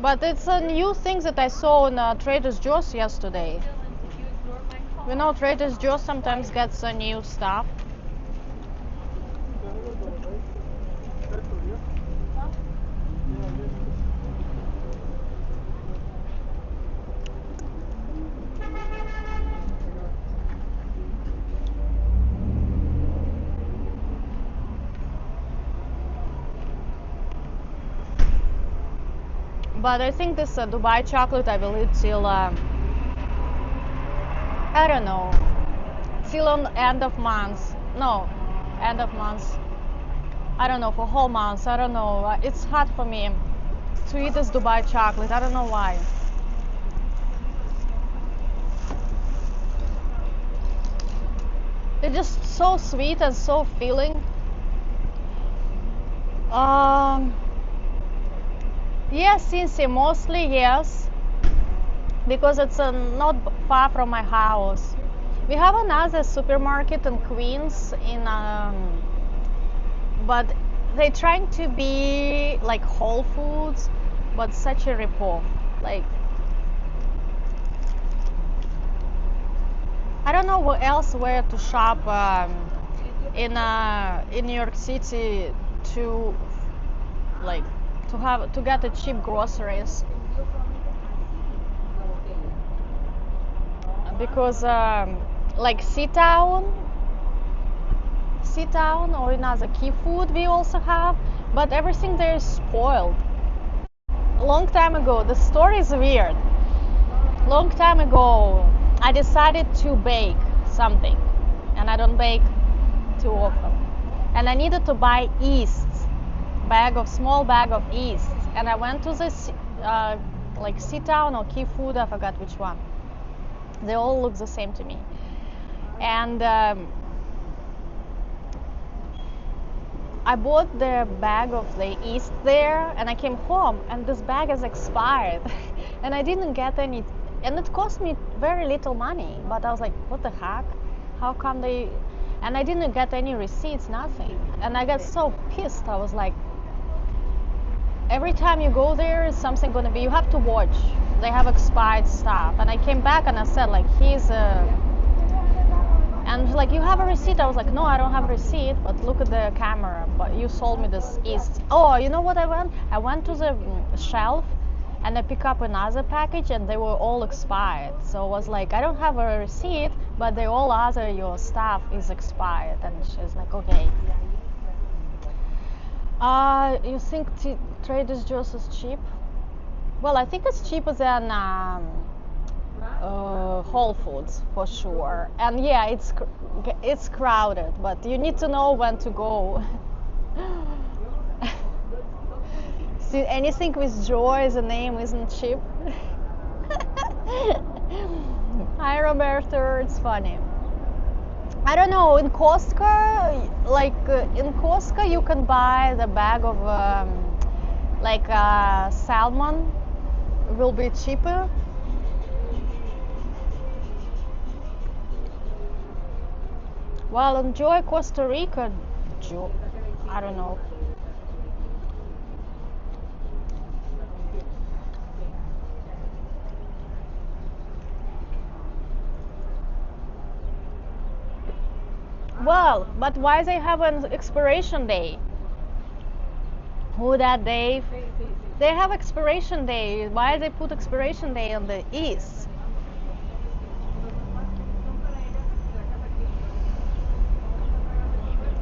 But it's a new thing that I saw in Trader Joe's yesterday. You know, Trader Joe's sometimes gets new stuff. But I think this Dubai chocolate I will eat till I don't know, till on end of month. No, end of month. I don't know, for whole months. I don't know. It's hard for me to eat this Dubai chocolate. I don't know why. It's just so sweet and so filling. Yes, Cincy, mostly yes, because it's not far from my house. We have another supermarket in Queens, but they're trying to be like Whole Foods, but such a ripoff. Like, I don't know where to shop in New York City to get the cheap groceries, because like Seatown or another Key Food we also have, but everything there is spoiled. A long time ago, the story is weird. Long time ago, I decided to bake something, and I don't bake too often. And I needed to buy yeasts, small bag of yeasts. And I went to this like Seatown or Key Food, I forgot which one. They all look the same to me. And I bought the bag of the yeast there, and I came home, and this bag is expired, and I didn't get any. And it cost me very little money, but I was like, what the heck? How come they... And I didn't get any receipts, nothing. And I got so pissed. I was like, every time you go there, something gonna be... You have to watch. They have expired stuff. And I came back and I said, like, here's a... And like, you have a receipt? I was like, no, I don't have a receipt, but look at the camera. But you sold me this yeast. Oh, you know what I went? I went to the shelf, and I pick up another package, and they were all expired. So I was like, I don't have a receipt, but your stuff is expired. And she's like, okay. You think Trader Joe's is cheap? Well, I think it's cheaper than Whole Foods for sure. And yeah, it's crowded, but you need to know when to go. See, anything with joy as a name isn't cheap. Hi Roberto, it's funny. I don't know, in Costco, you can buy the bag of salmon, will be cheaper. Well, enjoy Costa Rica, I don't know. Well, but why they have an expiration day? Who that day? They have expiration day. Why they put expiration day on the east?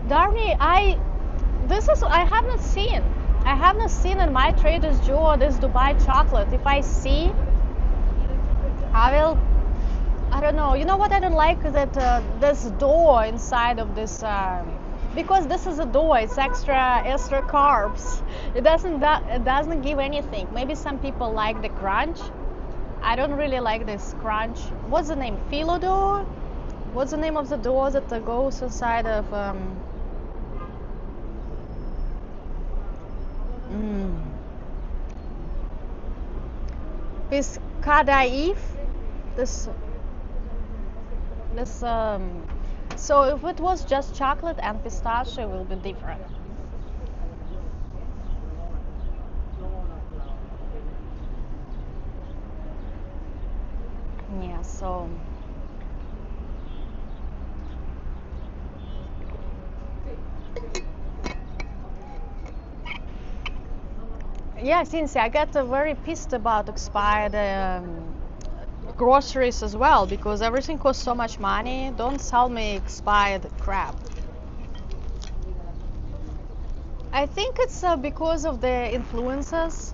Darnie, I haven't seen. I haven't seen in my Trader Joe this Dubai chocolate. If I see, I will. I don't know. You know what I don't like is that this door inside of this, because this is a door. It's extra carbs. It doesn't give anything. Maybe some people like the crunch. I don't really like this crunch. What's the name? Philo door? What's the name of the door that goes inside of? Piscadaif. So if it was just chocolate and pistachio, it will be different. Yeah, so yeah, Cincy, I get very pissed about expired groceries as well, because everything costs so much money. Don't sell me expired crap. I think it's because of the influencers.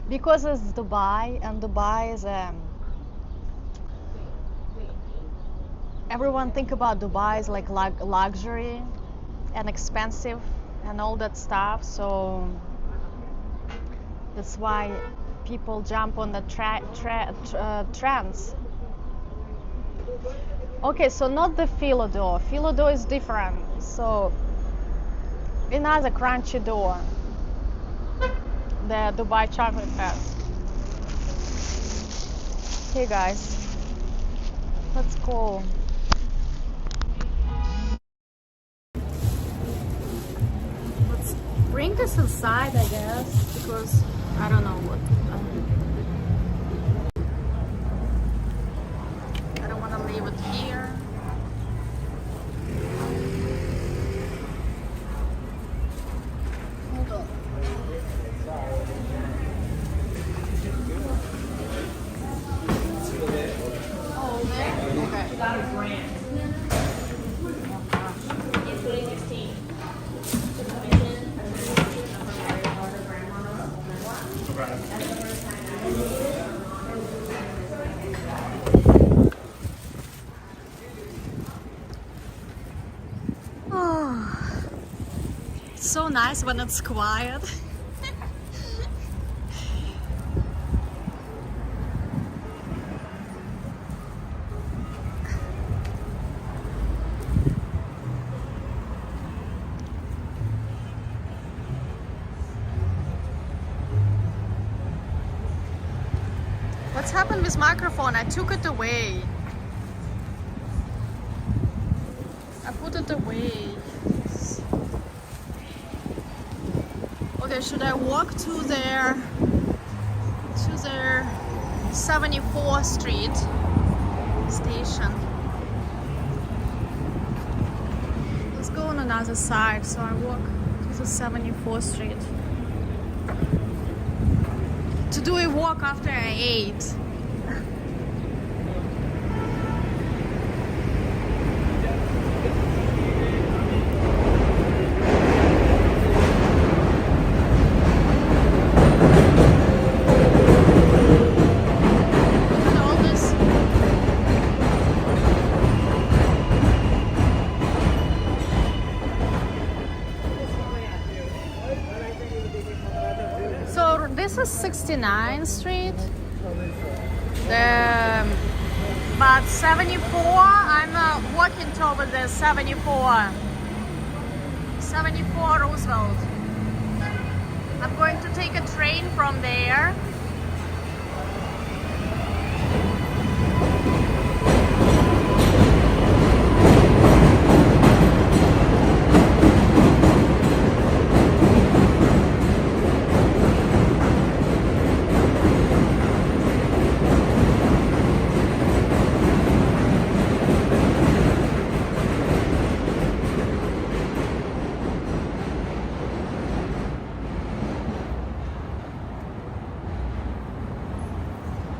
because it's Dubai, and Dubai is everyone think about Dubai is like luxury and expensive and all that stuff, so that's why people jump on the trends. Okay, so not the filo dough. Filo dough is different. So another crunchy dough the Dubai chocolate has. Okay guys, let's go. Let's bring this inside, I guess, because I don't know what. I don't want to leave it here. Hold on. Oh, there? Okay. Oh, it's so nice when it's quiet. What's happened with microphone? I took it away. I put it away. Okay, should I walk to their 74th Street station? Let's go on another side. So I walk to the 74th Street. To do a walk after I ate. So this is 69th Street. But 74, I'm walking toward the 74 Roosevelt. I'm going to take a train from there.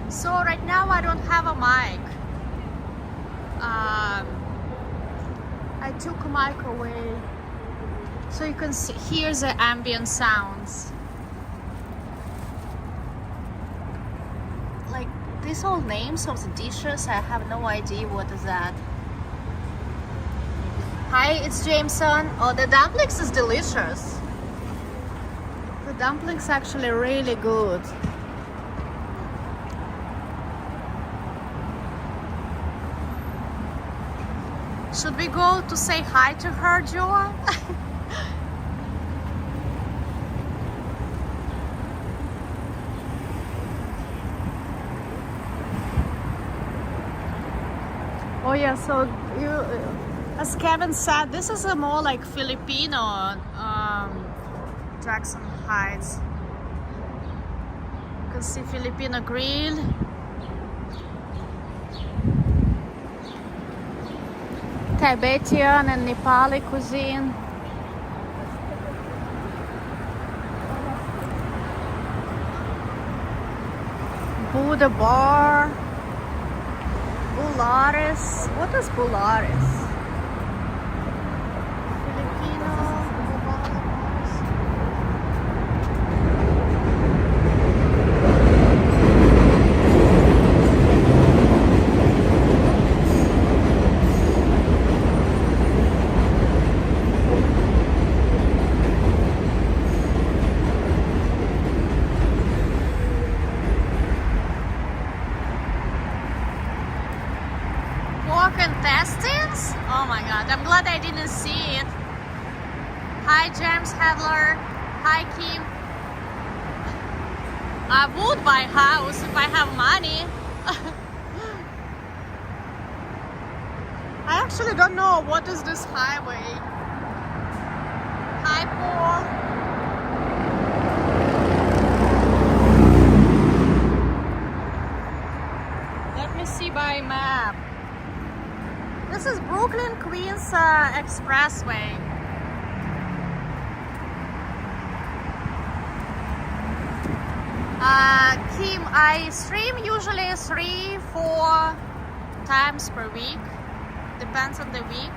So right now I don't have a mic. I took a mic away so you can hear the ambient sounds. Like these all names of the dishes, I have no idea what is that. Hi, it's Jameson. Oh, the dumplings is delicious. The dumplings actually really good. Should we go to say hi to her, Joa? Oh yeah, so you, as Kevin said, this is a more like Filipino Jackson Heights. You can see Filipino grill. Tibetan and Nepali cuisine. Buddha bar. Bulares. What is Bulares? Filipino. didn't see it. Hi James Hadler. Hi Kim. I would buy a house if I have money. I actually don't know what is this highway. Hi Paul. Let me see by map. This is Brooklyn Queens Expressway. Kim, I stream usually 3-4 times per week. Depends on the week.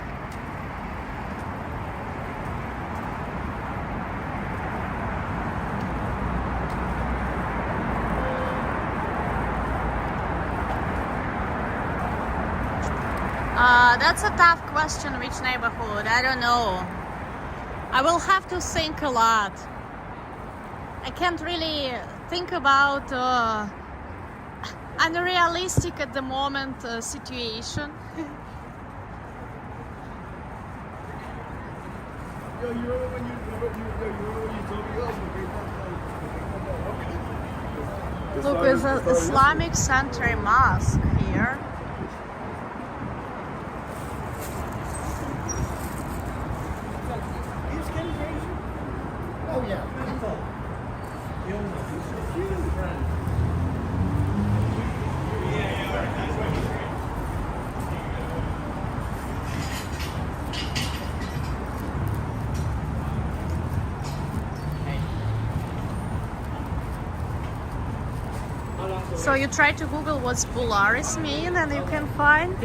That's a tough question, which neighborhood? I don't know. I will have to think a lot. I can't really think about unrealistic at the moment situation. Look, there's an Islamic Center mosque here. Oh yeah. So you try to Google what's Polaris mean and you can find.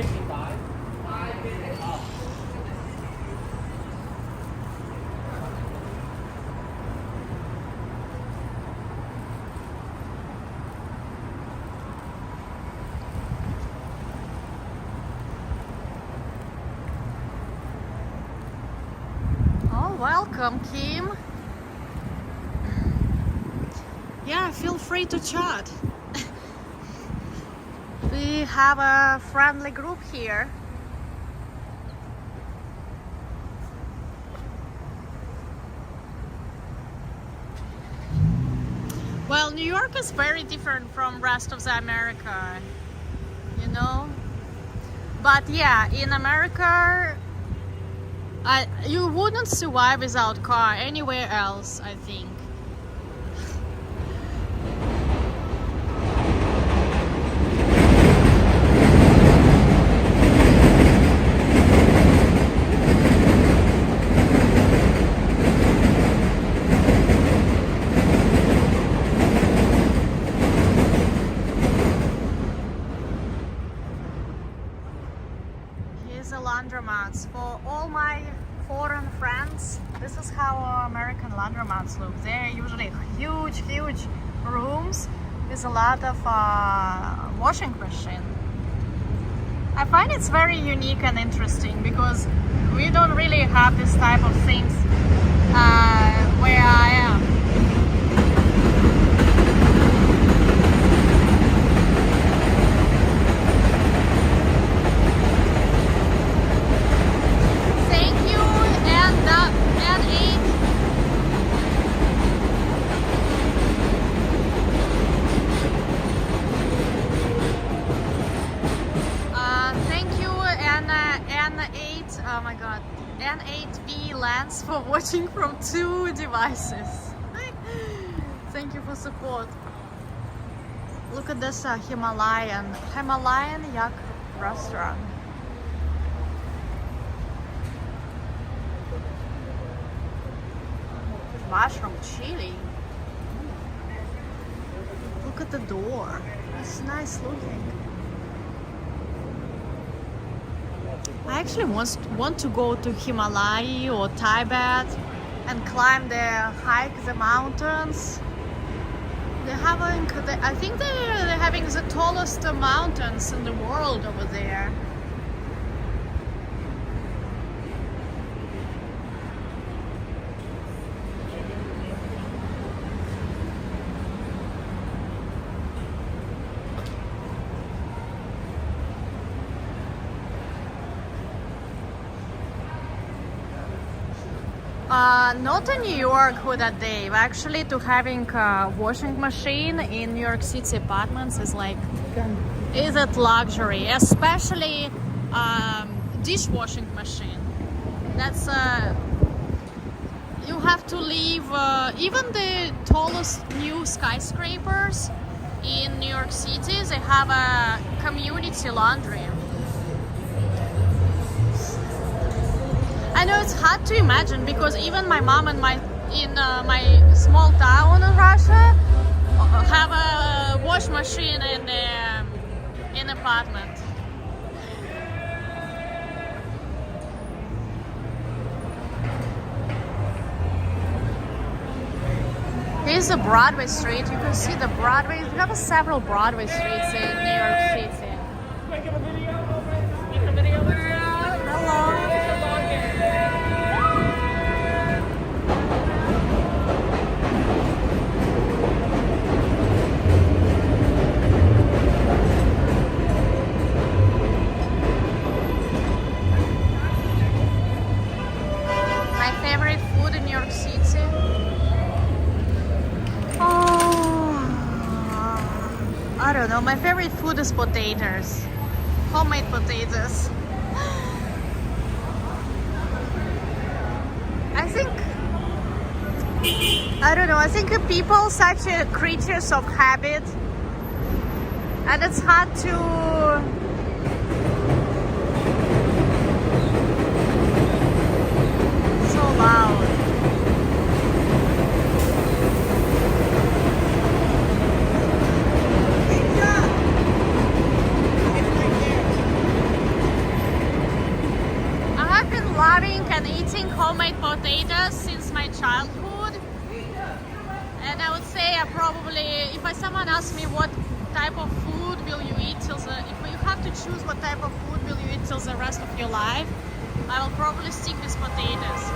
Oh, welcome, Kim. Yeah, feel free to chat. We have a friendly group here. Well, New York is very different from rest of the America, you know. But yeah, in America, you wouldn't survive without car anywhere else, I think. Laundromats. For all my foreign friends, this is how American laundromats look. They're usually huge rooms with a lot of washing machine. I find it's very unique and interesting because we don't really have this type of things where I am. Oh my god, N8V lens for watching from 2 devices. Thank you for support. Look at this Himalayan yak restaurant. Mushroom chili. Look at the door. It's nice looking. I actually want to go to Himalaya or Tibet and climb there, hike the mountains. They're having, I think they're having the tallest mountains in the world over there. Not in New York for that day. Actually, to having a washing machine in New York City apartments is like, is it luxury? Especially dishwashing machine. That's you have to leave. Even the tallest new skyscrapers in New York City, they have a community laundry. I know it's hard to imagine because even my mom and my small town in Russia have a wash machine in the apartment. Here's the Broadway Street. You can see the Broadway. We have several Broadway streets in New York City. Hello. My favorite food in New York City. I don't know, my favorite food is potatoes. Homemade potatoes. I think people such a creatures of habit, and it's hard to so loud. Loving and eating homemade potatoes since my childhood, and I would say I probably, if someone asks me what type of food will you eat till the, if you have to choose what type of food will you eat till the rest of your life, I will probably stick with potatoes.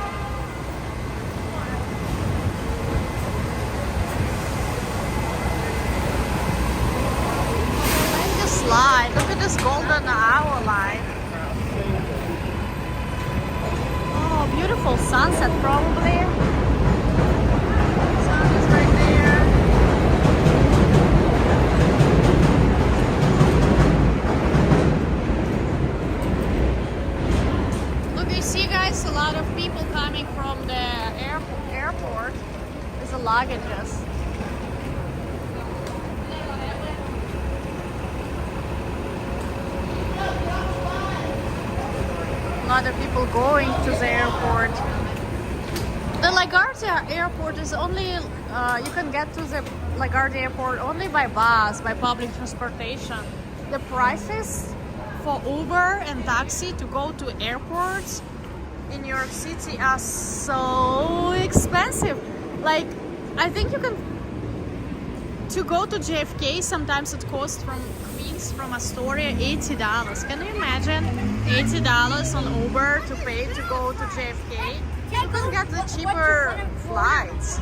I like this light. Look at this golden hour light. Beautiful sunset, probably. Sun is right there. Look, you see, guys, a lot of people coming from the airport with the luggages. A lot of people going to the airport. The LaGuardia airport is only, you can get to the LaGuardia airport only by bus, by public transportation. The prices for Uber and taxi to go to airports in New York City are so expensive. Like, I think you can, to go to JFK, sometimes it costs from Queens, from Astoria, $80. Can you imagine $80 on Uber to pay to go to JFK? You can get the cheaper flights.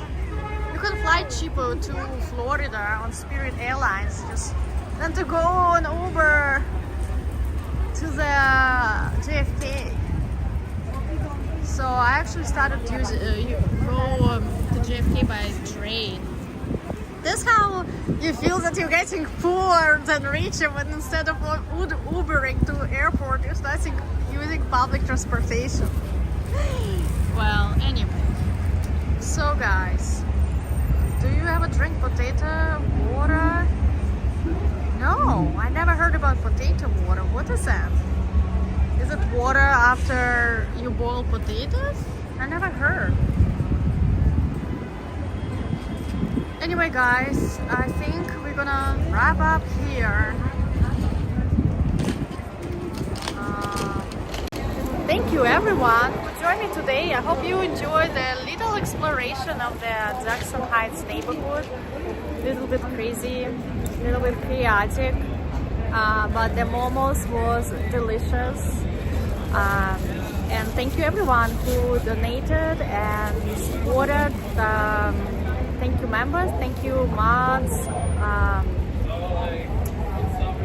You can fly cheaper to Florida on Spirit Airlines just than to go on Uber to the JFK. So I actually started to go to JFK by train. That's how you feel that you're getting poorer than richer, but instead of Ubering to airport, you're starting using public transportation. Well, anyway. So guys, do you ever drink potato water? No, I never heard about potato water. What is that? Is it water after you boil potatoes? I never heard. Anyway guys, I think we're gonna wrap up here. Thank you everyone for joining me today. I hope you enjoyed the little exploration of the Jackson Heights neighborhood. A little bit crazy, a little bit chaotic, but the momos was delicious. And thank you everyone who donated and supported. Thank you members, thank you mods.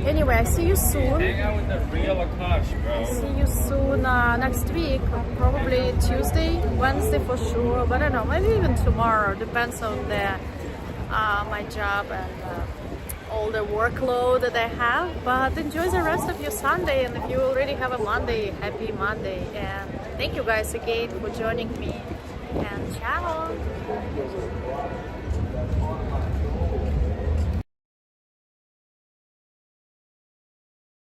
Anyway, I see you soon. Hang out with the real Akash, bro. See you soon next week, probably Tuesday, Wednesday for sure, but I don't know, maybe even tomorrow, depends on my job and all the workload that I have. But enjoy the rest of your Sunday, and if you already have a Monday, happy Monday, and thank you guys again for joining me, and ciao!